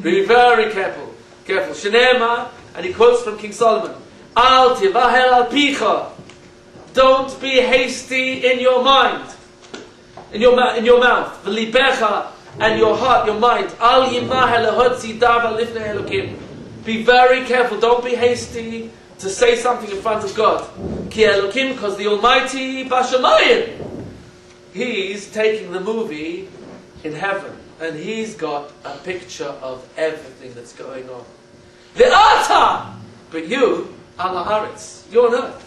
Be very careful. Careful. Shenema, and he quotes from King Solomon, Al tivahel al picha. Don't be hasty in your mind. In your mouth. V'libecha, and your heart, your mind. Al yimah elehotzi dava lifnei Elokim. Be very careful. Don't be hasty to say something in front of God. Ki Elokim, because the Almighty Bashamayim, He's taking the movie in heaven, and He's got a picture of everything that's going on. Ve'ata, but you, ala haaretz, you're on earth.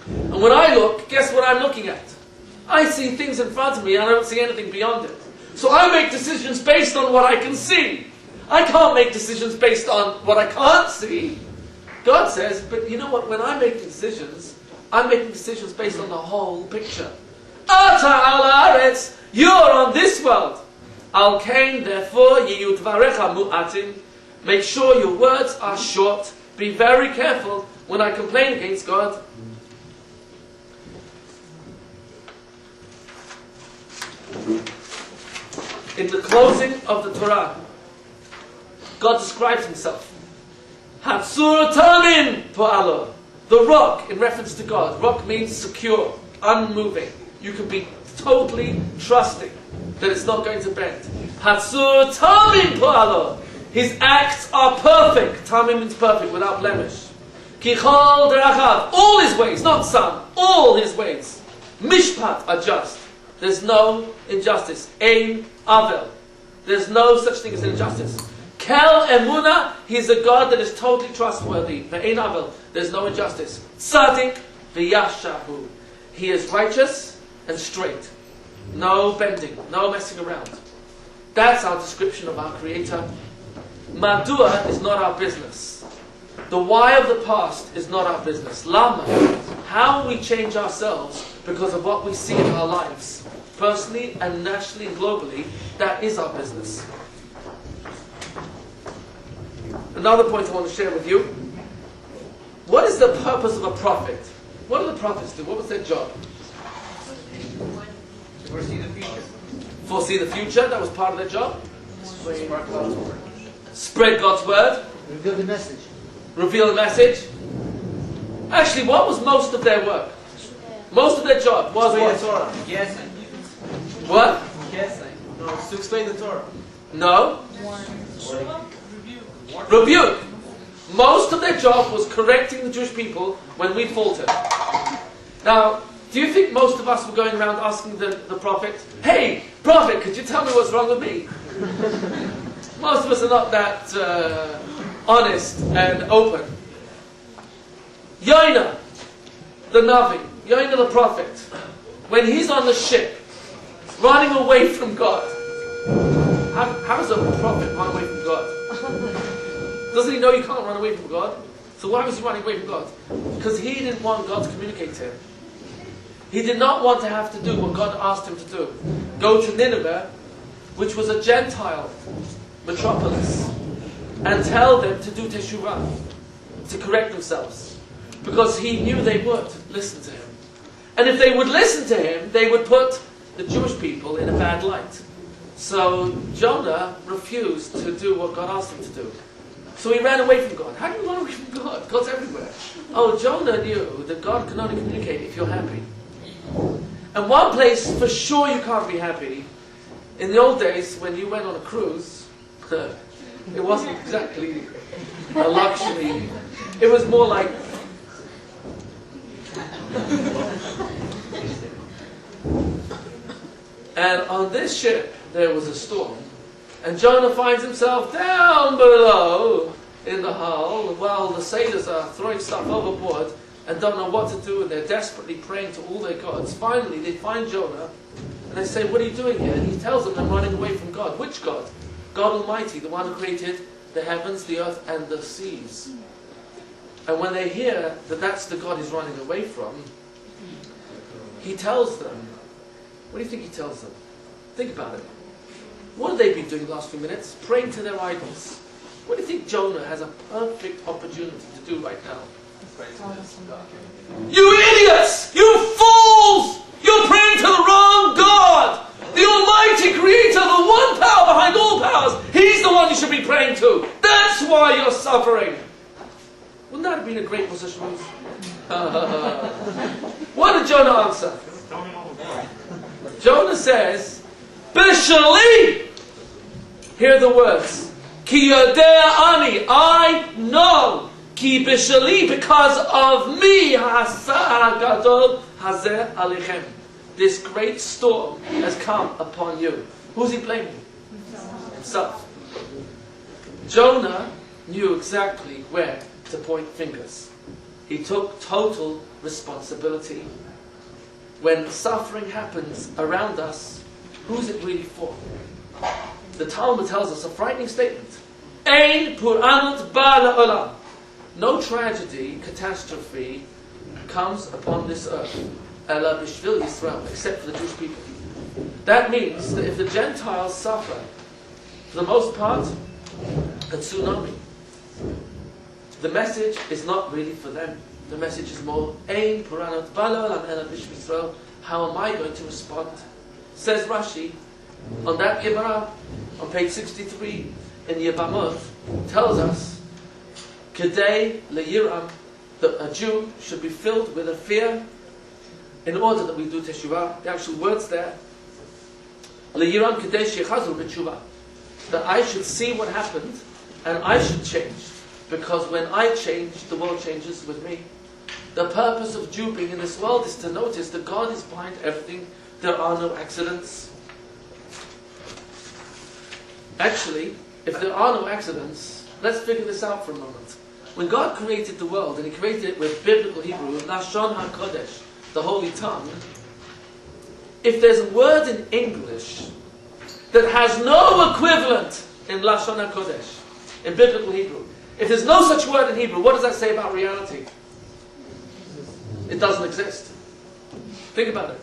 And when I look, guess what I'm looking at? I see things in front of me, and I don't see anything beyond it. So I make decisions based on what I can see. I can't make decisions based on what I can't see. God says, but you know what? When I'm making decisions, I'm making decisions based on the whole picture. Ata ala haaretz, you're on this world. Al kain, therefore, yiyu dvarecha mu'atim. Make sure your words are short. Be very careful when I complain against God. In the closing of the Torah, God describes Himself. Hatsur tamim po'alo. The rock, in reference to God. Rock means secure, unmoving. You can be totally trusting that it's not going to bend. Hatsur tamim po'alo. His acts are perfect. Tamim means perfect, without blemish. Kichol derachav. All His ways, not some. All His ways. Mishpat are just. There's no injustice. Ein avel. There's no such thing as injustice. Kel emuna. He's a God that is totally trustworthy. Ve'ein avel. There's no injustice. Tzadik v'yashahu. He is righteous and straight. No bending. No messing around. That's our description of our Creator. Madua is not our business. The why of the past is not our business. Lama. How we change ourselves because of what we see in our lives, personally and nationally and globally, that is our business. Another point I want to share with you. What is the purpose of a prophet? What do the prophets do? What was their job? To foresee the future. Foresee the future, that was part of their job. Spread God's word. Reveal the message. Reveal the message. Actually, what was most of their work? Most of their job was Explain what? the Torah. Yes. What? Yes. No, it's to explain the Torah. No. Rebuke. Most of their job was correcting the Jewish people when we faltered. Now, do you think most of us were going around asking the prophet, hey, prophet, could you tell me what's wrong with me? Most of us are not that honest and open. Yoina, the Navi, Yoina the prophet, when he's on the ship, running away from God. How does a prophet run away from God? Doesn't he know you can't run away from God? So why was he running away from God? Because he didn't want God to communicate to him. He did not want to have to do what God asked him to do. Go to Nineveh, which was a Gentile metropolis, and tell them to do teshuvah, to correct themselves. Because he knew they would listen to him. And if they would listen to him, they would put the Jewish people in a bad light. So Jonah refused to do what God asked him to do. So he ran away from God. How do you run away from God? God's everywhere. Oh, Jonah knew that God can only communicate if you're happy. And one place for sure you can't be happy, in the old days when you went on a cruise, it wasn't exactly a luxury. It was more like... And on this ship, there was a storm. And Jonah finds himself down below in the hull while the sailors are throwing stuff overboard and don't know what to do, and they're desperately praying to all their gods. Finally, they find Jonah and they say, "What are you doing here?" And he tells them, "I'm running away from God." Which God? God Almighty, the one who created the heavens, the earth, and the seas. And when they hear that that's the God he's running away from, he tells them, what do you think he tells them? Think about it. What have they been doing the last few minutes? Praying to their idols. What do you think Jonah has a perfect opportunity to do right now? You idiots! You fools! You're praying to the wrong God! The Almighty Creator, the one power behind all powers, He's the one you should be praying to. That's why you're suffering. Wouldn't that have been a great position? What did Jonah answer? Jonah says, Bishali! Hear the words. Ki yodea ani, I know. Ki bishali, because of me, ha'asa gadol hazeh alechem. This great storm has come upon you. Who's he blaming? Himself. Jonah knew exactly where to point fingers. He took total responsibility. When suffering happens around us, who's it really for? The Talmud tells us a frightening statement. Ein puranut ba la'olam. No tragedy, catastrophe comes upon this earth, ela bishvil Yisrael, except for the Jewish people. That means that if the Gentiles suffer, for the most part, a tsunami, the message is not really for them. The message is more, Ein puranot ba la'olam ela bishvil Yisrael. How am I going to respond? Says Rashi, on that Gemara, on page 63, in Yevamot, tells us, Kedei leyiram, that a Jew should be filled with a fear in order that we do teshuvah. The actual words there, leyiram kedei shechazu b'teshuvah, that I should see what happened and I should change, because when I change, the world changes with me. The purpose of Jew being in this world is to notice that God is behind everything. There are no accidents. Actually, if there are no accidents, let's figure this out for a moment. When God created the world, and He created it with biblical Hebrew, Lashon HaKodesh, the Holy Tongue, if there's a word in English that has no equivalent in Lashon HaKodesh, in biblical Hebrew, if there's no such word in Hebrew, what does that say about reality? It doesn't exist. Think about it.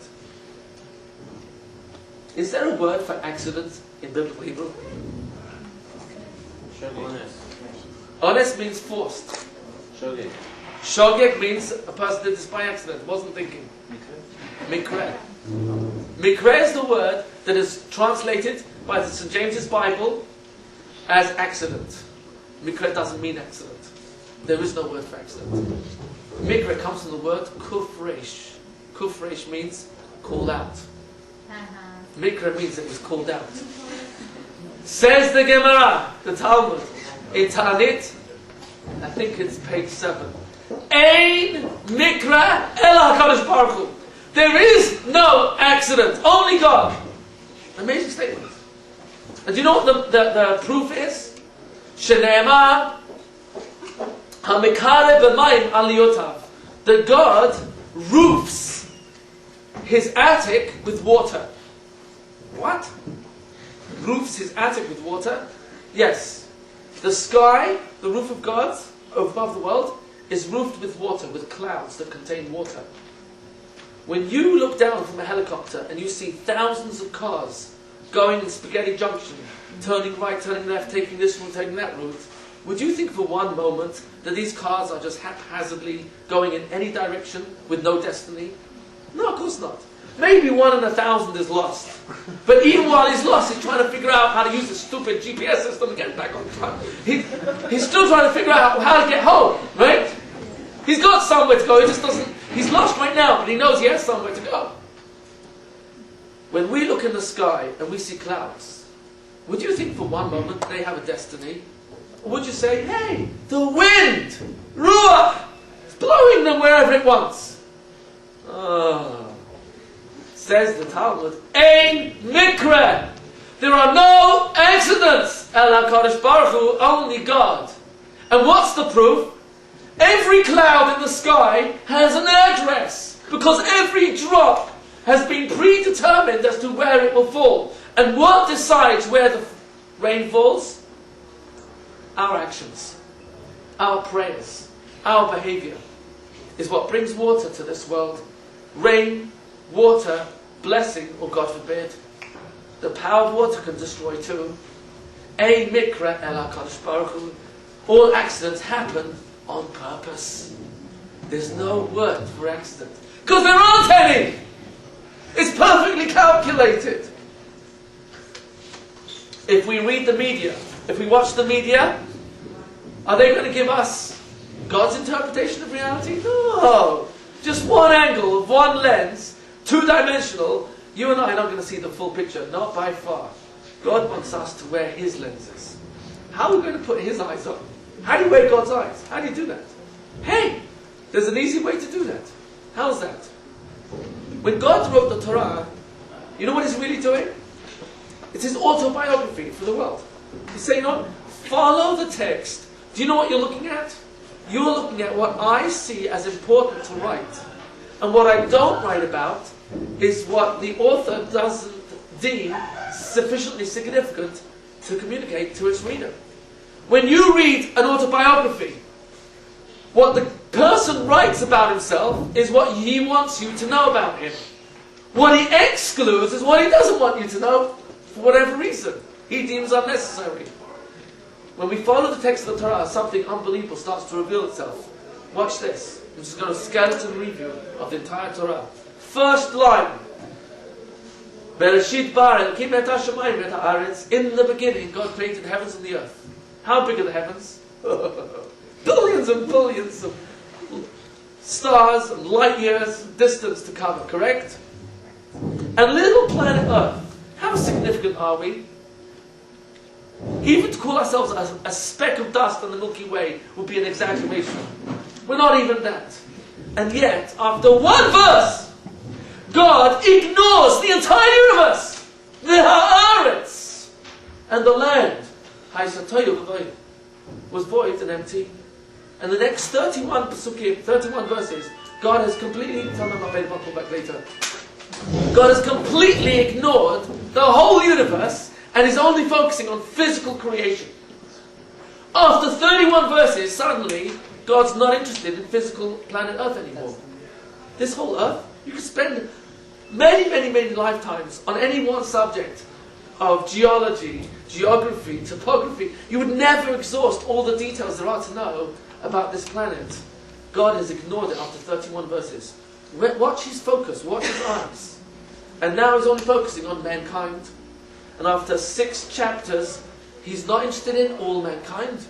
Is there a word for accident in biblical Hebrew? Honest means forced. Shogeg means a person did this by accident, wasn't thinking. Mikre. Mikre is the word that is translated by the St. James's Bible as accident. Mikre doesn't mean accident. There is no word for accident. Mikre comes from the word kufresh. Kufresh means called out. Mikra means it was called out. Says the Gemara, the Talmud, in Ta'anit, I think it's page 7. Ein Mikra El HaKadosh Baruch Hu. There is no accident, only God. Amazing statement. And do you know what the proof is? Shene'emar HaMekare B'mayim Aliyotav. That God roofs His attic with water. What? Roofs His attic with water? Yes. The sky, the roof of God, above the world, is roofed with water, with clouds that contain water. When you look down from a helicopter and you see thousands of cars going in Spaghetti Junction, turning right, turning left, taking this route, taking that route, would you think for one moment that these cars are just haphazardly going in any direction with no destiny? No, of course not. Maybe 1 in 1,000 is lost. But even while he's lost, he's trying to figure out how to use the stupid GPS system to get back on track. He's still trying to figure out how to get home, right? He's got somewhere to go, he just doesn't, he's lost right now, but he knows he has somewhere to go. When we look in the sky and we see clouds, would you think for one moment they have a destiny? Or would you say, hey, the wind, Ruach, is blowing them wherever it wants? Says the Talmud, Ein Mikra. There are no accidents. El HaKadosh Baruch Hu, only God. And what's the proof? Every cloud in the sky has an address, because every drop has been predetermined as to where it will fall. And what decides where the rain falls? Our actions, our prayers, our behavior is what brings water to this world. Rain, water, blessing, or God forbid, the power of water can destroy too. Ein Mikra El HaKadosh Baruch Hu. All accidents happen on purpose. There's no word for accident, because there aren't any. It's perfectly calculated. If we read the media, if we watch the media, are they going to give us God's interpretation of reality? No. Just one angle of one lens, two-dimensional. You and I are not going to see the full picture, not by far. God wants us to wear His lenses. How are we going to put His eyes on? How do you wear God's eyes? How do you do that? Hey, there's an easy way to do that. How's that? When God wrote the Torah, you know what He's really doing? It's His autobiography for the world. He's saying, follow the text. Do you know what you're looking at? You're looking at what I see as important to write. And what I don't write about is what the author doesn't deem sufficiently significant to communicate to its reader. When you read an autobiography, what the person writes about himself is what he wants you to know about him. What he excludes is what he doesn't want you to know for whatever reason he deems unnecessary. When we follow the text of the Torah, something unbelievable starts to reveal itself. Watch this. I'm just going to skeleton review of the entire Torah. First line. Bereshit bara Elokim et hashamayim et haaretz. In the beginning, God created the heavens and the earth. How big are the heavens? Billions and billions of stars and light years distance to cover, correct? And little planet Earth, how significant are we? Even to call ourselves a speck of dust on the Milky Way would be an exaggeration. We're not even that. And yet, after one verse, God ignores the entire universe, the haaretz, and the land. Was void and empty. And the next 31 pasukim, 31 verses, God has completely, tell me I'll come back later. God has completely ignored the whole universe and is only focusing on physical creation. After 31 verses, suddenly, God's not interested in physical planet Earth anymore. This whole Earth, you could spend many, many, many lifetimes on any one subject of geology, geography, topography. You would never exhaust all the details there are to know about this planet. God has ignored it after 31 verses. Watch His focus, watch His eyes. And now He's only focusing on mankind. And after 6 chapters, He's not interested in all mankind.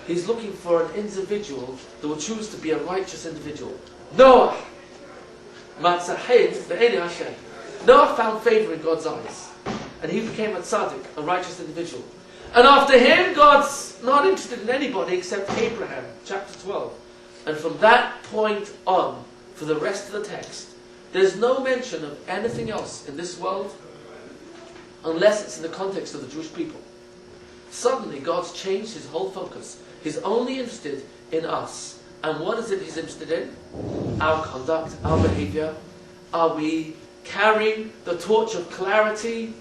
He's looking for an individual that will choose to be a righteous individual. Noah! Noah found favor in God's eyes. And he became a tzaddik, a righteous individual. And after him, God's not interested in anybody except Abraham, chapter 12. And from that point on, for the rest of the text, there's no mention of anything else in this world unless it's in the context of the Jewish people. Suddenly, God's changed His whole focus. He's only interested in us. And what is it He's interested in? Our conduct, our behavior. Are we carrying the torch of clarity,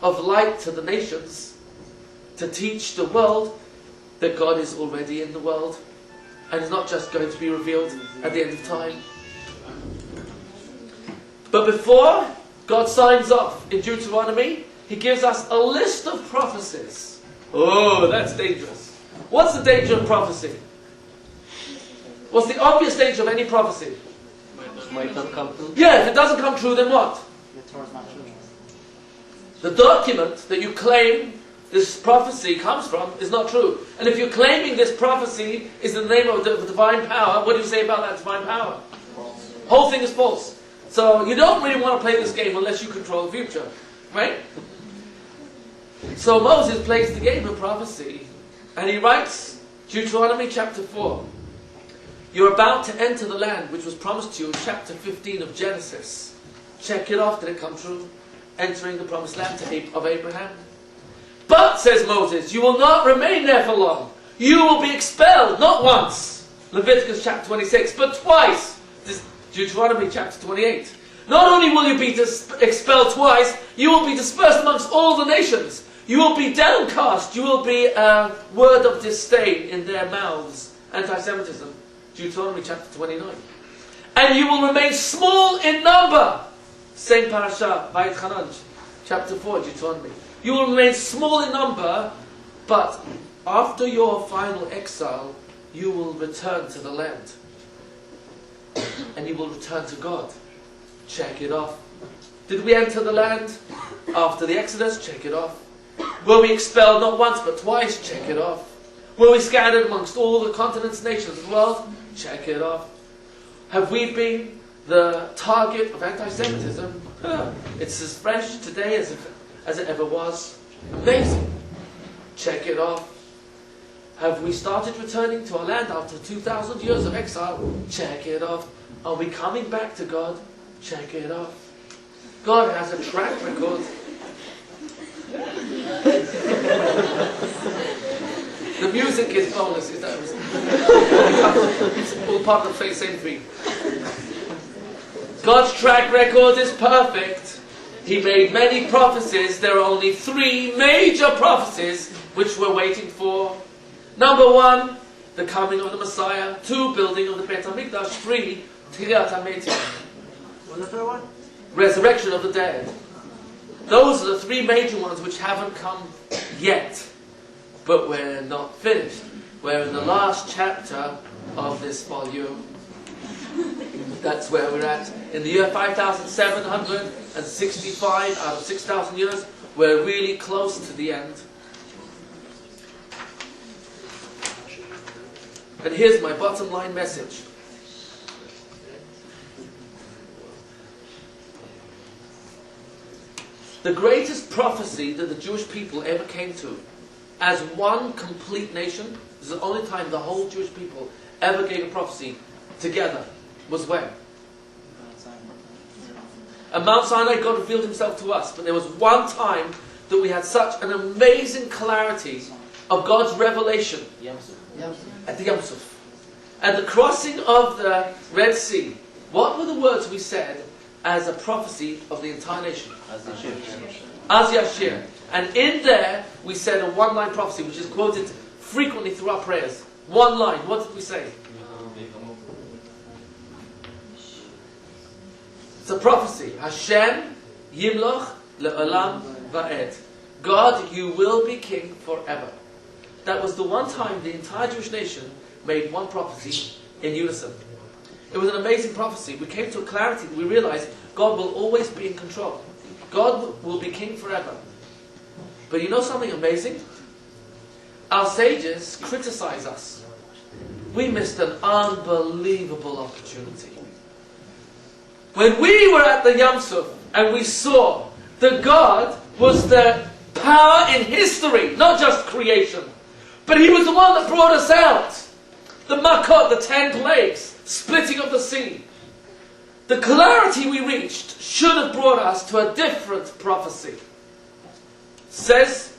of light to the nations, to teach the world that God is already in the world and is not just going to be revealed at the end of time? But before God signs off in Deuteronomy, He gives us a list of prophecies. Oh, that's dangerous. What's the danger of prophecy? What's the obvious danger of any prophecy? might not come true. Yeah, if it doesn't come true, then what? The Torah is not true. The document that you claim this prophecy comes from is not true. And if you're claiming this prophecy is in the name of the divine power, what do you say about that divine power? Whole thing is false. So you don't really want to play this game unless you control the future. Right? So Moses plays the game of prophecy. And he writes, Deuteronomy chapter 4. You're about to enter the land which was promised to you in chapter 15 of Genesis. Check it off, did it come true? Entering the promised land of Abraham. But, says Moses, you will not remain there for long. You will be expelled, not once, Leviticus chapter 26, but twice, Deuteronomy chapter 28. Not only will you be expelled twice, you will be dispersed amongst all the nations. You will be downcast. You will be a word of disdain in their mouths. Anti-Semitism, Deuteronomy chapter 29. And you will remain small in number. Same parasha, Vayit Chananj, chapter 4, Deuteronomy. You will remain small in number, but after your final exile, you will return to the land. And you will return to God. Check it off. Did we enter the land after the Exodus? Check it off. Were we expelled not once but twice? Check it off. Were we scattered amongst all the continents, nations of the world? Check it off. Have we been the target of anti-Semitism? It's as fresh today as it ever was. Amazing. Check it off. Have we started returning to our land after 2,000 years of exile? Check it off. Are we coming back to God? Check it off. God has a track record. The music is bonus. It's all part of the same thing. God's track record is perfect. He made many prophecies. There are only 3 major prophecies which we're waiting for. Number 1, the coming of the Messiah. 2, building of the Beit HaMikdash. 3, Tchiat HaMetim. What's the third one? Resurrection of the dead. Those are the 3 major ones which haven't come yet. But we're not finished. We're in the last chapter of this volume. That's where we're at. In the year 5,765 out of 6,000 years, we're really close to the end. And here's my bottom line message. The greatest prophecy that the Jewish people ever came to as one complete nation, this is the only time the whole Jewish people ever gave a prophecy together, was when? At Mount Sinai, God revealed himself to us, but there was one time that we had such an amazing clarity of God's revelation at the Yam Suf. At the crossing of the Red Sea, what were the words we said as a prophecy of the entire nation? Az Yashir. And in there, we said a one-line prophecy, which is quoted frequently through our prayers. One line. What did we say? It's a prophecy. Hashem Yimloch Le'olam Va'ed. God, you will be king forever. That was the one time the entire Jewish nation made one prophecy in unison. It was an amazing prophecy. We came to a clarity that we realized God will always be in control. God will be king forever. But you know something amazing? Our sages criticize us. We missed an unbelievable opportunity. When we were at the Yam Suf and we saw that God was the power in history, not just creation, but He was the one that brought us out. The Makot, the 10 plagues, splitting of the sea. The clarity we reached should have brought us to a different prophecy. Says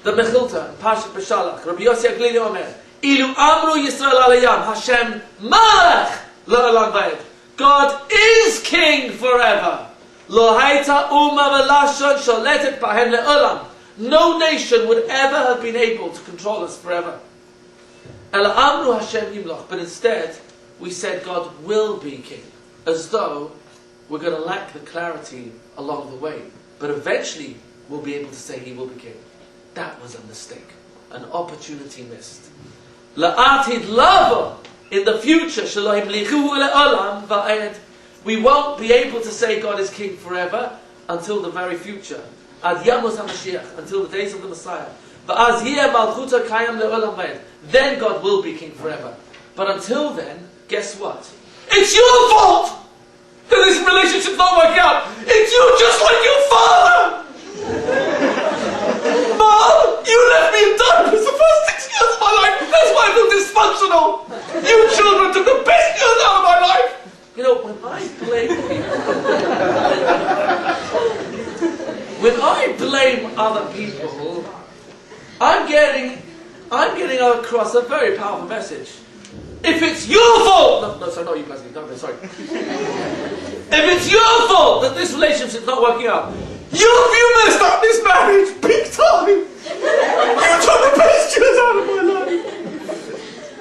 the Mechilta, Pashat B'Shalach, Rabbi Yossi Aglili Omer, Ilu Amru Yisrael Alayam, Hashem Malach La'alam Va'ed. God is king forever. Lo Haita Uma V'Lashon Sholetet Bahem Le'olam. No nation would ever have been able to control us forever. Ela Amru Hashem Yimloch. But instead, we said God will be king, as though we're going to lack the clarity along the way. But eventually, we'll be able to say He will be king. That was a mistake, an opportunity missed. La'atid lavo in the future, we won't be able to say God is king forever until the very future. Until the days of the Messiah. Then God will be king forever. But until then, guess what? It's your fault that this relationship's not working out. It's you just like your father. Mom, you left me in diapers the first 6 years of my life. That's why I feel dysfunctional. You children took the best years out of my life. You know, when I blame other people, I'm getting across a very powerful message. If it's your fault, no, sorry, not you guys. No, sorry. If it's your fault that this relationship's not working out, you messed up this marriage big time. You took the best years out of my life.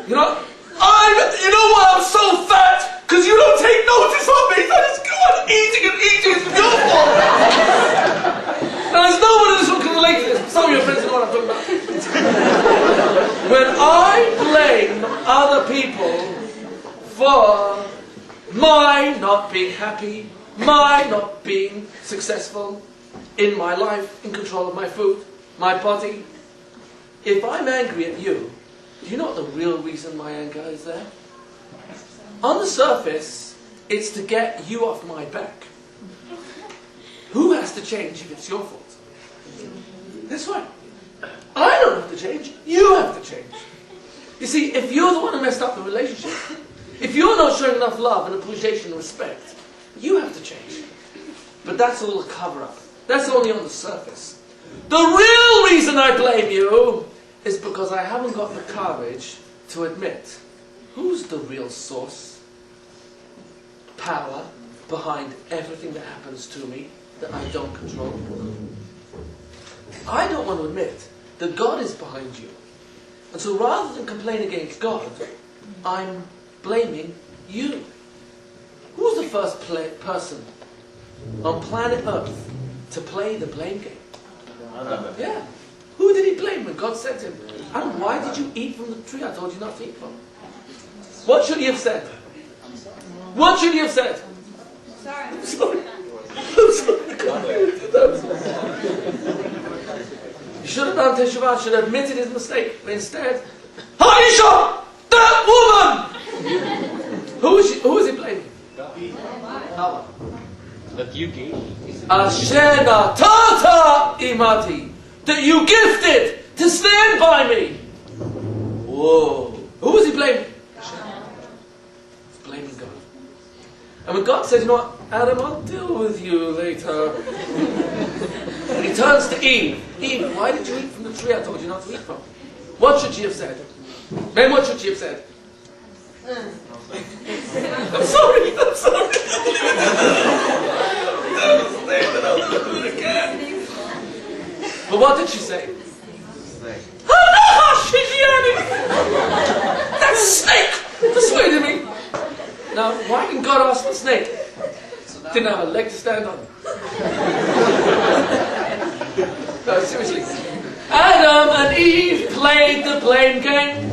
You know why I'm so fat? Because you don't take notice of me. I just go on eating and eating. It's your fault. Now there's no one in this room can relate to this. Some of your friends know what I'm talking about. When I blame other people for my not being happy, my not being successful in my life, in control of my food, my body, if I'm angry at you, do you know what the real reason my anger is there? On the surface, it's to get you off my back. Who has to change if it's your fault? That's right. I don't have to change. You have to change. You see, if you're the one who messed up the relationship, if you're not showing enough love and appreciation and respect, you have to change. But that's all a cover-up. That's only on the surface. The real reason I blame you is because I haven't got the courage to admit who's the real source, power behind everything that happens to me that I don't control. I don't want to admit that God is behind you. And so rather than complain against God, I'm blaming you. Who's the first person on planet Earth to play the blame game? Yeah. Who did he blame when God said to him, "And why did you eat from the tree I told you not to eat from?" What should he have said? What should he have said? Sorry. I'm sorry. He should have done teshuvah, should have admitted his mistake. But instead, Haisha! That woman! Who is he blaming? Allah. That you gave. Ashena Tata Imati. That you gifted to stand by me. Whoa. Who was he blaming? He's blaming God. And when God says, "You know what, Adam, I'll deal with you later." And he turns to Eve. "Eve, why did you eat from the tree I told you not to eat from?" What should she have said? Then what should she have said? I'm sorry. But what did she say? Snake. That snake persuaded me. Now, why didn't God ask the snake? Didn't have a leg to stand on. No, seriously. Adam and Eve played the blame game.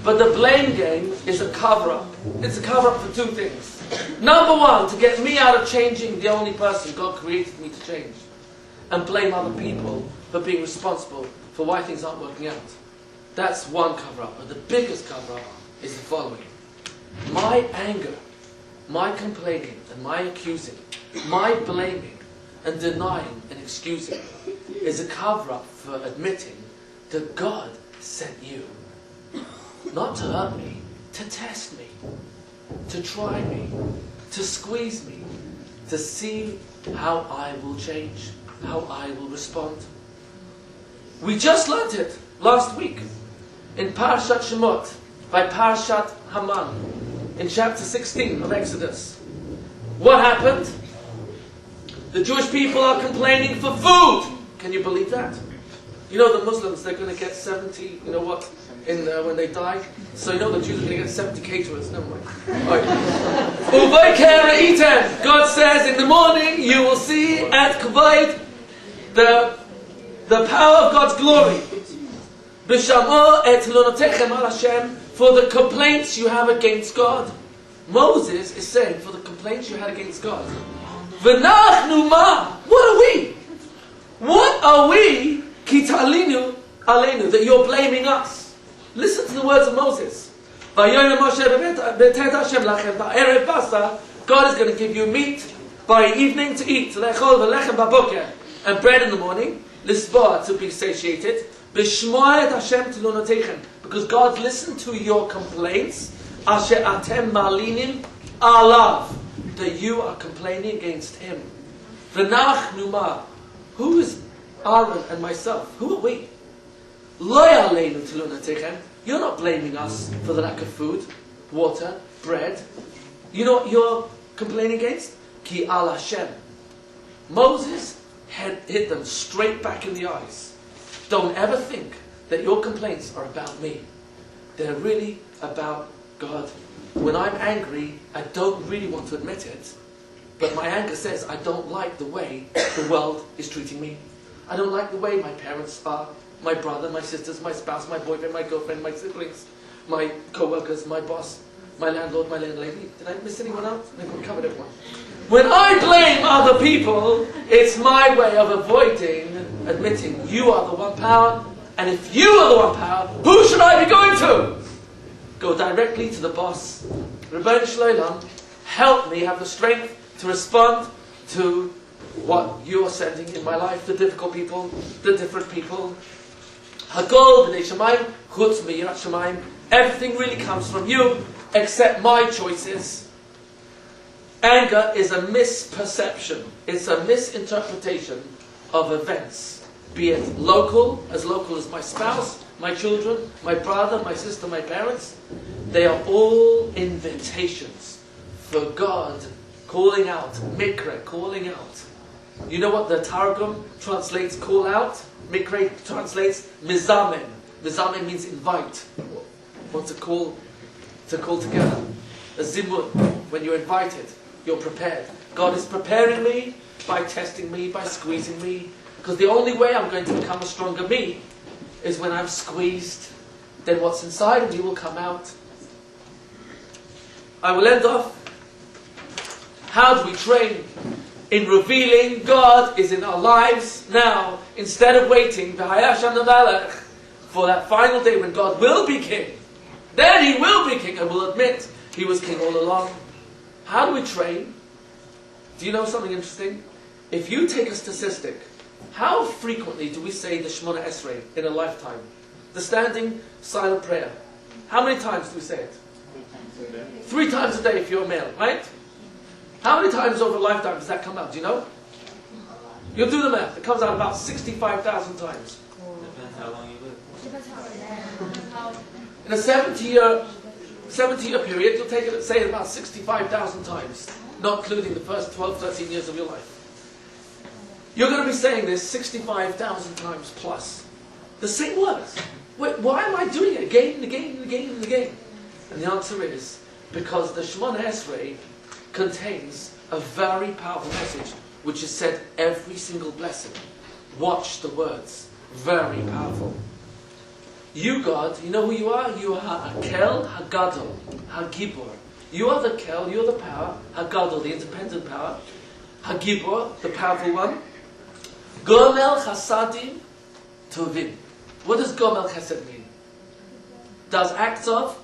But the blame game is a cover-up. It's a cover-up for two things. Number one, to get me out of changing the only person God created me to change. And blame other people for being responsible for why things aren't working out. That's one cover-up. But the biggest cover-up is the following. My anger, my complaining and my accusing, my blaming and denying and excusing is a cover-up for admitting that God sent you. Not to hurt me, to test me, to try me, to squeeze me, to see how I will change, how I will respond. We just learnt it last week in Parashat Shemot by Parashat Haman in chapter 16 of Exodus. What happened? The Jewish people are complaining for food. Can you believe that? You know the Muslims, they're going to get 70, you know what, when they die? So you know the Jews are going to get 70 caterers, never mind. Alright. God says in the morning you will see at Kavod the power of God's glory. B'sham'o et lunotechem al Hashem, for the complaints you have against God. Moses is saying, for the complaints you had against God. V'nachnu ma, what are we? What are we, ki ta'alinu aleinu, that you're blaming us? Listen to the words of Moses. Vayomer Moshe b'tet Hashem lachem ba'erev basa, God is going to give you meat by evening to eat, lechol v'lechem b'boker, and bread in the morning, lisboa, to be satiated, b'shmoa et Hashem tilunotechem, because God listened to your complaints, asher atem malinim alav, that you are complaining against Him. V'nachnu ma, who is Aaron and myself? Who are we? Lo yaleinu tilunotechem, you're not blaming us for the lack of food, water, bread. You know what you're complaining against? Ki al Hashem. Moses had hit them straight back in the eyes. Don't ever think that your complaints are about me. They're really about God. When I'm angry, I don't really want to admit it, but my anger says I don't like the way the world is treating me. I don't like the way my parents are, my brother, my sisters, my spouse, my boyfriend, my girlfriend, my siblings, my co-workers, my boss, my landlord, my landlady. Did I miss anyone out? I think we covered everyone. When I blame other people, it's my way of avoiding admitting you are the one power, and if you are the one power, who should I be going to? Go directly to the boss. Rabbi Shloim, help me have the strength to respond to what you are sending in my life, the difficult people, the different people. Hagol b'nei Shamayim, chutz miyirat Shamayim. Everything really comes from you, except my choices. Anger is a misperception. It's a misinterpretation of events. Be it local as my spouse, my children, my brother, my sister, my parents. They are all invitations for God calling out, mikra, calling out. You know what the Targum translates call out? Mikra translates mizamen. Mizamen means invite. Or to call together. A zimun, when you're invited, you're prepared. God is preparing me by testing me, by squeezing me. Because the only way I'm going to become a stronger me is when I'm squeezed. Then what's inside of me will come out. I will end off. How do we train in revealing God is in our lives now, instead of waiting for that final day when God will be king? Then He will be king and will admit He was king all along. How do we train? Do you know something interesting? If you take a statistic, how frequently do we say the Shemona Esrei in a lifetime? The standing silent prayer. How many times do we say it? 3 times a day if you're a male, right? How many times over a lifetime does that come out? Do you know? You'll do the math. It comes out about 65,000 times. Depends how long you live. In a 70-year period, you'll take it, say it about 65,000 times, not including the first 12, 13 years of your life. You're going to be saying this 65,000 times plus. The same words. Wait, why am I doing it again and again and again and again? And the answer is, because the Shemona Esrei contains a very powerful message, which is said every single blessing. Watch the words. Very powerful. You, God, you know who you are? You are Hakel, Hagadol, Hagibor. You are the Kel, you are the power, Hagadol, the independent power, Hagibor, the powerful one. Gomel Chasadim Tovim. What does Gomel Chesed mean? Does acts of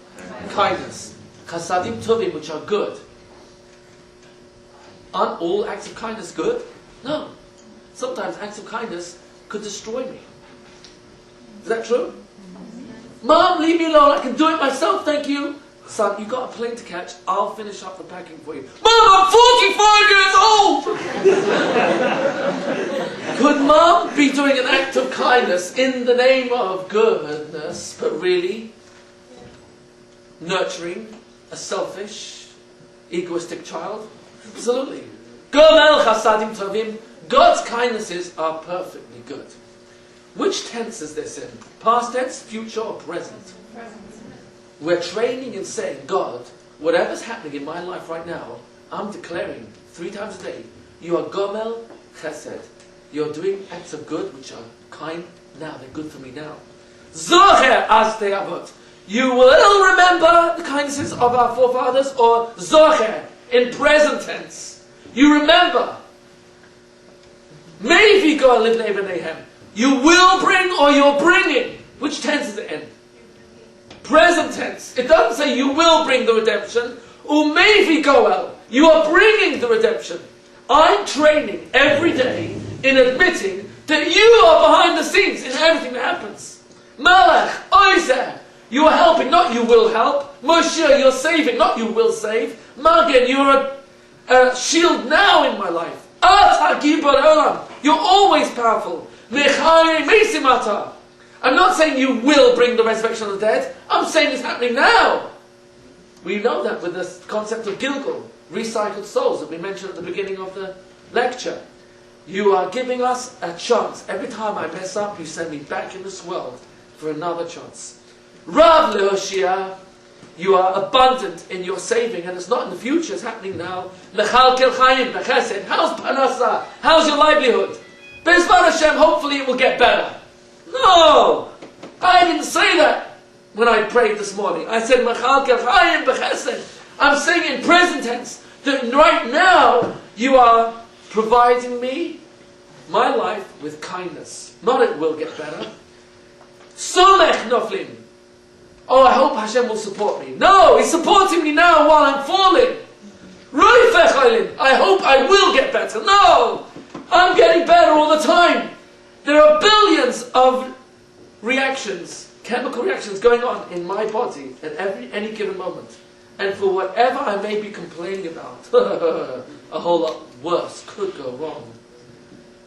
kindness. Chasadim Tovim, which are good. Aren't all acts of kindness good? No. Sometimes acts of kindness could destroy me. Is that true? Mom, leave me alone. I can do it myself, thank you. Son, you got a plane to catch. I'll finish up the packing for you. Mom, I'm 45 years old! Could Mom be doing an act of kindness in the name of goodness, but really nurturing a selfish, egoistic child? Absolutely. Gomel chasadim tovim. God's kindnesses are perfectly good. Which tense is this in? Past tense, future, or present? Present. We're training and saying, God, whatever's happening in my life right now, I'm declaring 3 times a day, you are Gomel Chesed. You're doing acts of good which are kind now. They're good for me now. Zocher as te'avot. You will remember the kindnesses of our forefathers, or zocher, in present tense. You remember. Maybe go live nehem. You will bring, or you're bringing. Which tense is it in? Present tense. It doesn't say you will bring the redemption. Umevi goel. You are bringing the redemption. I'm training every day in admitting that you are behind the scenes in everything that happens. Malach, Oizer. You are helping, not you will help. Moshe, you're saving, not you will save. Magen, you're a shield now in my life. You're always powerful. I'm not saying you will bring the resurrection of the dead. I'm saying it's happening now. We know that with the concept of Gilgal, recycled souls that we mentioned at the beginning of the lecture. You are giving us a chance. Every time I mess up, you send me back in this world for another chance. Rav Lehoshia, you are abundant in your saving, and it's not in the future, it's happening now. Mechalkel Chaim, Bechesed, how's Panasa? How's your livelihood? Bezman Hashem, hopefully it will get better. No! I didn't say that when I prayed this morning. I said Mechalkel Chaim, Bechesed. I'm saying in present tense that right now you are providing me, my life, with kindness. Not it will get better. Solech Noflim. Oh, I hope Hashem will support me. No, He's supporting me now while I'm falling. I hope I will get better. No, I'm getting better all the time. There are billions of reactions, chemical reactions going on in my body at any given moment. And for whatever I may be complaining about, a whole lot worse could go wrong.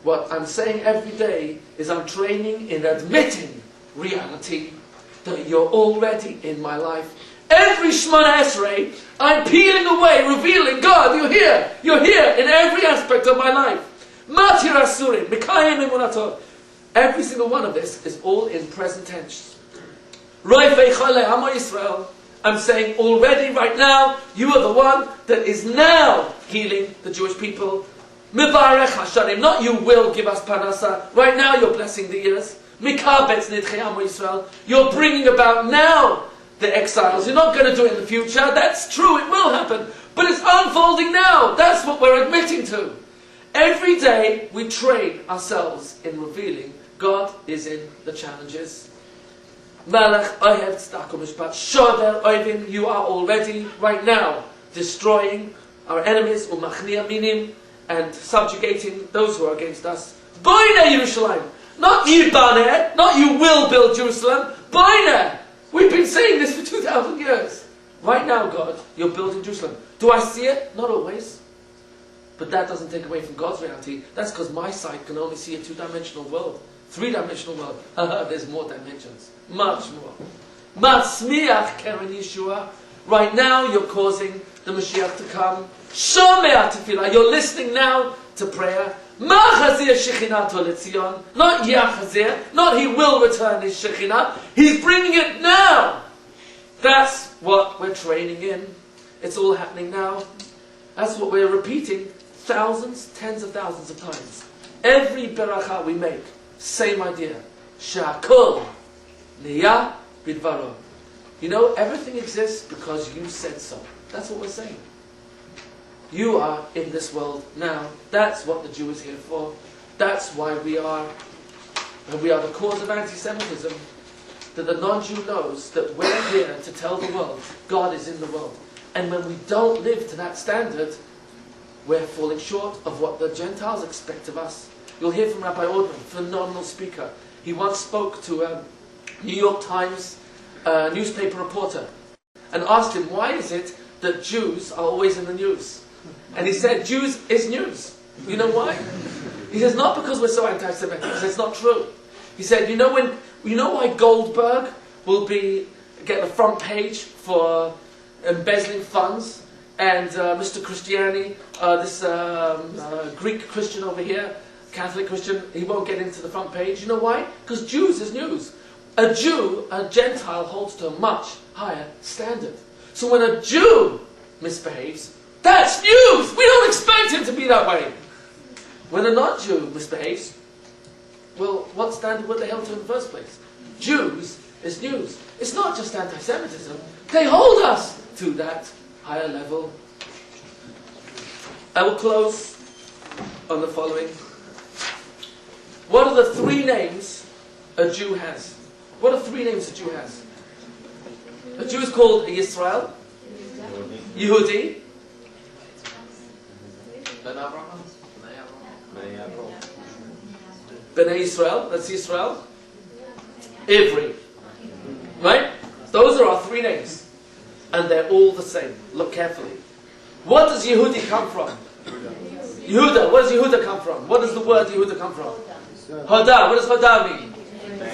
What I'm saying every day is I'm training in admitting reality, that you're already in my life. Every Shemona Esrei, I'm peeling away, revealing, God, you're here in every aspect of my life. Matir Asurim, Mikayim Emunato. Every single one of this is all in present tense. Roifei Chole Hamo Yisrael. I'm saying already, right now, you are the one that is now healing the Jewish people. Mivarech Hasharim, not you will give us Parnasa. Right now you're blessing the ears. Mikabetz Nidchei Amo Yisrael. You're bringing about now the exiles. You're not going to do it in the future. That's true, it will happen. But it's unfolding now. That's what we're admitting to. Every day we train ourselves in revealing God is in the challenges. Malach Ohev Tzedakah Mishpat Shover Oivim. You are already, right now, destroying our enemies, Umachnia Minim, and subjugating those who are against us. Boine Yerushalayim. Not Yibane, not you will build Jerusalem. Boine. We've been saying this for 2,000 years. Right now, God, you're building Jerusalem. Do I see it? Not always. But that doesn't take away from God's reality. That's because my sight can only see a two-dimensional world. Three-dimensional world. There's more dimensions. Much more. Matzmiach Keren Yeshua. Right now, you're causing the Mashiach to come. Shomea Tefillah. You're listening now to prayer. Ma'chazir Shechinato Letzion. Not Yachazir. Not He will return His Shechinah. He's bringing it now. That's what we're training in. It's all happening now. That's what we're repeating thousands, tens of thousands of times. Every beracha we make, same idea. Shakol Niyah Bidvaro. You know, everything exists because you said so. That's what we're saying. You are in this world now. That's what the Jew is here for. That's why we are. And we are the cause of anti-Semitism. That the non-Jew knows that we're here to tell the world God is in the world. And when we don't live to that standard, we're falling short of what the Gentiles expect of us. You'll hear from Rabbi Ordman, phenomenal speaker. He once spoke to a New York Times newspaper reporter and asked him, why is it that Jews are always in the news? And he said, Jews is news. You know why? He says, not because we're so anti-Semitic. He says, it's not true. He said, you know why Goldberg will get the front page for embezzling funds, and Mr. Christiani, this Greek Christian over here, Catholic Christian, he won't get into the front page. You know why? Because Jews is news. A Jew, a Gentile, holds to a much higher standard. So when a Jew misbehaves, that's news! We don't expect him to be that way. When a non-Jew misbehaves, well, what standard were they held to in the first place? Jews is news. It's not just anti-Semitism. They hold us to that higher level. I will close on the following. What are the three names a Jew has? What are three names a Jew has? A Jew is called Yisrael, Yehudi, Ben Abraham? Bnei Yisrael, that's Yisrael, Ivri. Right? Those are our three names. And they're all the same. Look carefully. What does Yehudi come from? Yehuda. What does Yehuda come from? What does the word Yehuda come from? Hoda. What does Hoda mean?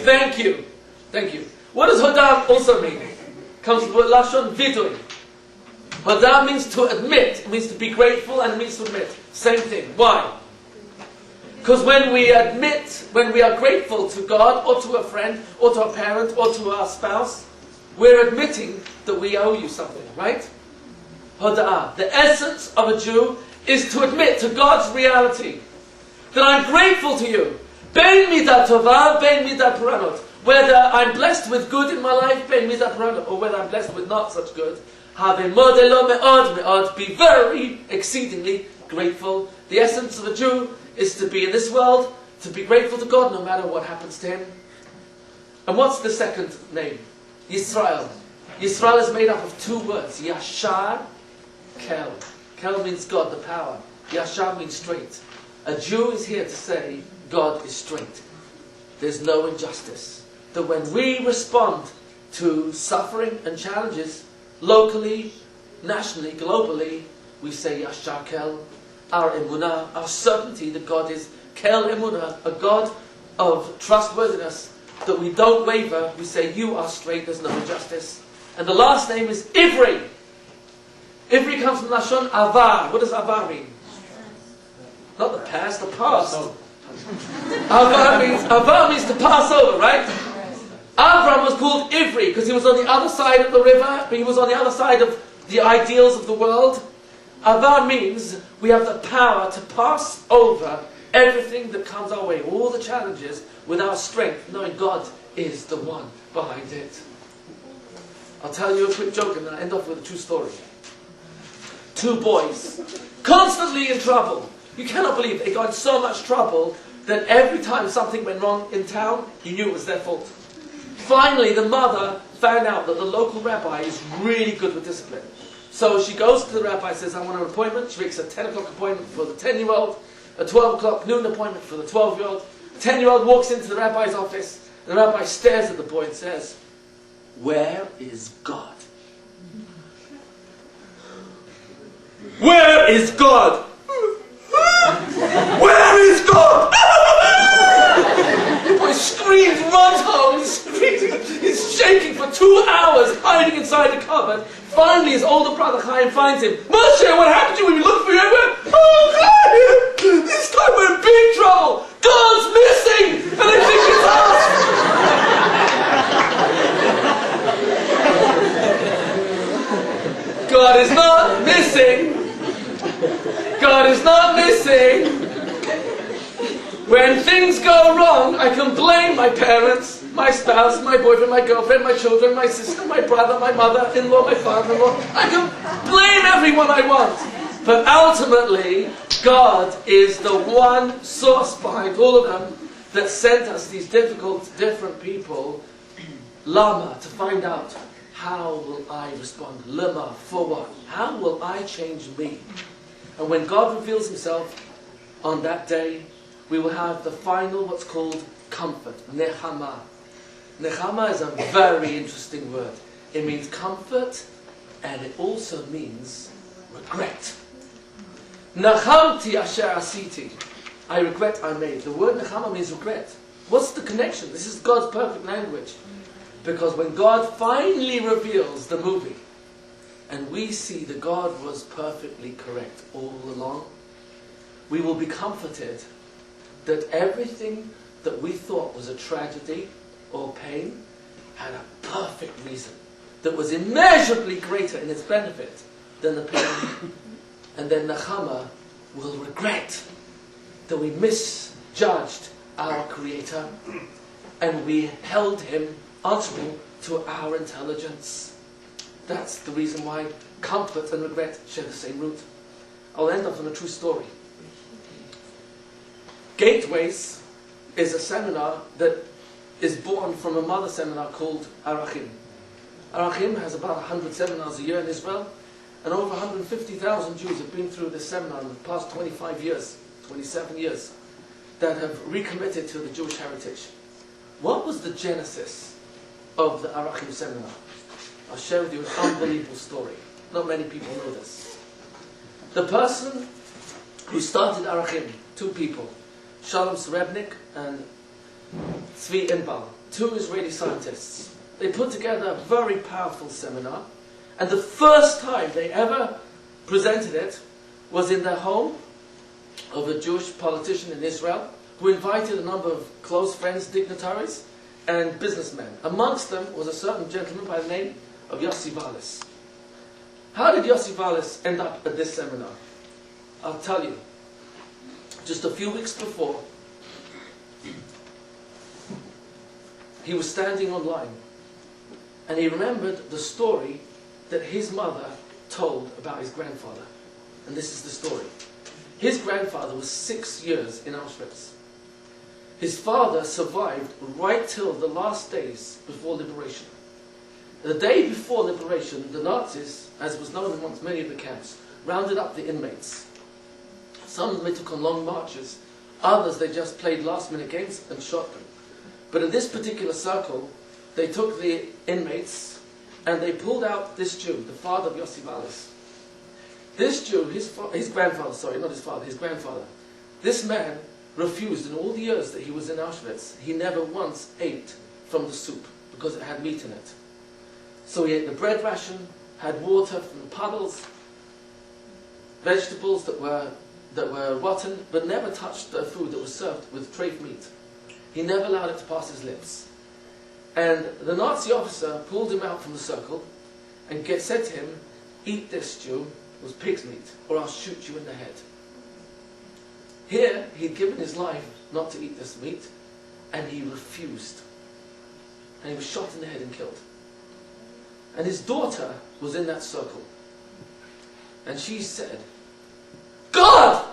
Thank you. Thank you. What does Hoda also mean? Comes from Lashon Vidui. Hoda means to admit. It means to be grateful, and it means to admit. Same thing. Why? Because when we admit, when we are grateful to God, or to a friend, or to a parent, or to our spouse, we're admitting that we owe you something, right? Hoda'ah. The essence of a Jew is to admit to God's reality that I'm grateful to you. Bein midat tova, bein midat puranot. Whether I'm blessed with good in my life, bein midat puranot, or whether I'm blessed with not such good, have modelo me'od me'od. Be very, exceedingly grateful. The essence of a Jew is to be in this world, to be grateful to God no matter what happens to him. And what's the second name? Yisrael. Yisrael is made up of two words. Yashar, Kel. Kel means God, the power. Yashar means straight. A Jew is here to say, God is straight. There's no injustice. That when we respond to suffering and challenges, locally, nationally, globally, we say Yashar Kel. Our emunah, our certainty that God is Kel emunah, a God of trustworthiness, that we don't waver. We say, you are straight, there's no injustice. And the last name is Ivri. Ivri comes from Lashon Avar. What does Avar mean? Not the past, the past. Avar means to pass over, right? Avram was called Ivri because he was on the other side of the river, but he was on the other side of the ideals of the world. Avar means we have the power to pass over everything that comes our way, all the challenges, with our strength, knowing God is the one behind it. I'll tell you a quick joke and then I'll end off with a true story. Two boys, constantly in trouble. You cannot believe they got in so much trouble that every time something went wrong in town, you knew it was their fault. Finally, the mother found out that the local rabbi is really good with discipline. So she goes to the rabbi and says, I want an appointment. She makes a 10 o'clock appointment for the 10-year-old, a 12 o'clock noon appointment for the 12-year-old. The 10-year-old walks into the rabbi's office. The rabbi stares at the boy and says, where is God? Where is God? Where is God? The boy screams, runs home, he's shaking for 2 hours, hiding inside a cupboard. Finally, his older brother Chaim finds him. Moshe, what happened to you? We looked for you everywhere. Oh, Chaim! This time we're in big trouble. God's missing, and I think it's us. God is not missing. God is not missing. When things go wrong, I can blame my parents, my spouse, my boyfriend, my girlfriend, my children, my sister, my brother, my mother-in-law, my father-in-law. I can blame everyone I want. But ultimately, God is the one source behind all of them that sent us these difficult, different people. Lama, to find out how will I respond. Lama, for what? How will I change me? And when God reveals himself on that day, we will have the final, what's called comfort, nechama. Nechama is a very interesting word. It means comfort, and it also means regret. Nachamti asher asiti. I regret I made. The word nechama means regret. What's the connection? This is God's perfect language. Because when God finally reveals the movie, and we see that God was perfectly correct all along, we will be comforted that everything that we thought was a tragedy or pain had a perfect reason that was immeasurably greater in its benefit than the pain. And then Nechama will regret that we misjudged our Creator and we held him answerable to our intelligence. That's the reason why comfort and regret share the same root. I'll end up on a true story. Gateways is a seminar that is born from a mother seminar called Arachim. Arachim has about 100 seminars a year in Israel, and over 150,000 Jews have been through this seminar in the past 25 years, 27 years, that have recommitted to the Jewish heritage. What was the genesis of the Arachim seminar? I'll share with you an unbelievable story. Not many people know this. The person who started Arachim, two people, Shalom Serebnik and Tzvi Inbal, two Israeli scientists. They put together a very powerful seminar, and the first time they ever presented it was in their home of a Jewish politician in Israel, who invited a number of close friends, dignitaries, and businessmen. Amongst them was a certain gentleman by the name of Yossi Valles. How did Yossi Valles end up at this seminar? I'll tell you. Just a few weeks before, he was standing online, and he remembered the story that his mother told about his grandfather. And this is the story. His grandfather was 6 years in Auschwitz. His father survived right till the last days before liberation. The day before liberation, the Nazis, as was known amongst many of the camps, rounded up the inmates. Some they took on long marches, others they just played last-minute games and shot them. But in this particular circle, they took the inmates and they pulled out this Jew, the father of Yossi Valles. This Jew, his grandfather, not his father, his grandfather. This man refused in all the years that he was in Auschwitz. He never once ate from the soup because it had meat in it. So he ate the bread ration, had water from the puddles, vegetables that were rotten, but never touched the food that was served with treif meat. He never allowed it to pass his lips. And the Nazi officer pulled him out from the circle and said to him, "Eat this, Jew, it was pig's meat, or I'll shoot you in the head." Here, he'd given his life not to eat this meat, and he refused. And he was shot in the head and killed. And his daughter was in that circle. And she said, "God,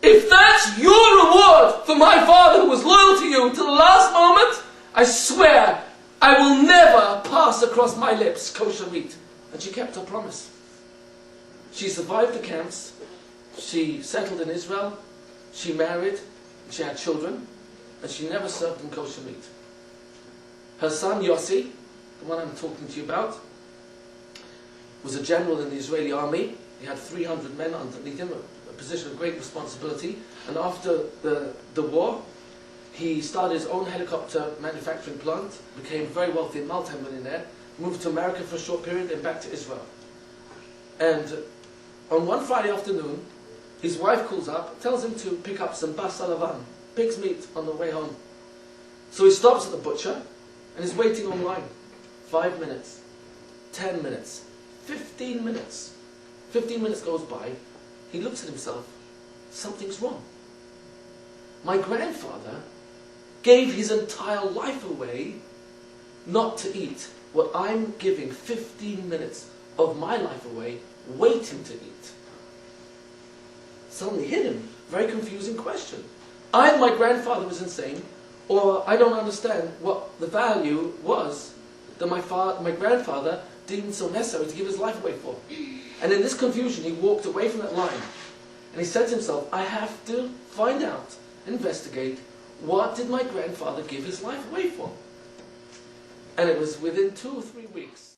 if that's your reward for my father who was loyal to you to the last moment, I swear I will never pass across my lips kosher meat." And she kept her promise. She survived the camps, she settled in Israel, she married, she had children, and she never served them kosher meat. Her son Yossi, the one I'm talking to you about, was a general in the Israeli army. He had 300 men underneath him, a position of great responsibility. And after the war, he started his own helicopter manufacturing plant, became very wealthy, a multi-millionaire, moved to America for a short period, then back to Israel. And on one Friday afternoon, his wife calls up, tells him to pick up some basar lavan, pig's meat, on the way home. So he stops at the butcher and is waiting online. 5 minutes, 10 minutes, 15 minutes. 15 minutes goes by. He looks at himself. Something's wrong. My grandfather gave his entire life away not to eat what I'm giving 15 minutes of my life away waiting to eat. Suddenly hit him. Very confusing question. Either my grandfather was insane, or I don't understand what the value was that my grandfather deemed so necessary to give his life away for. And in this confusion, he walked away from that line. And he said to himself, I have to find out, investigate, what did my grandfather give his life away for? And it was within 2 or 3 weeks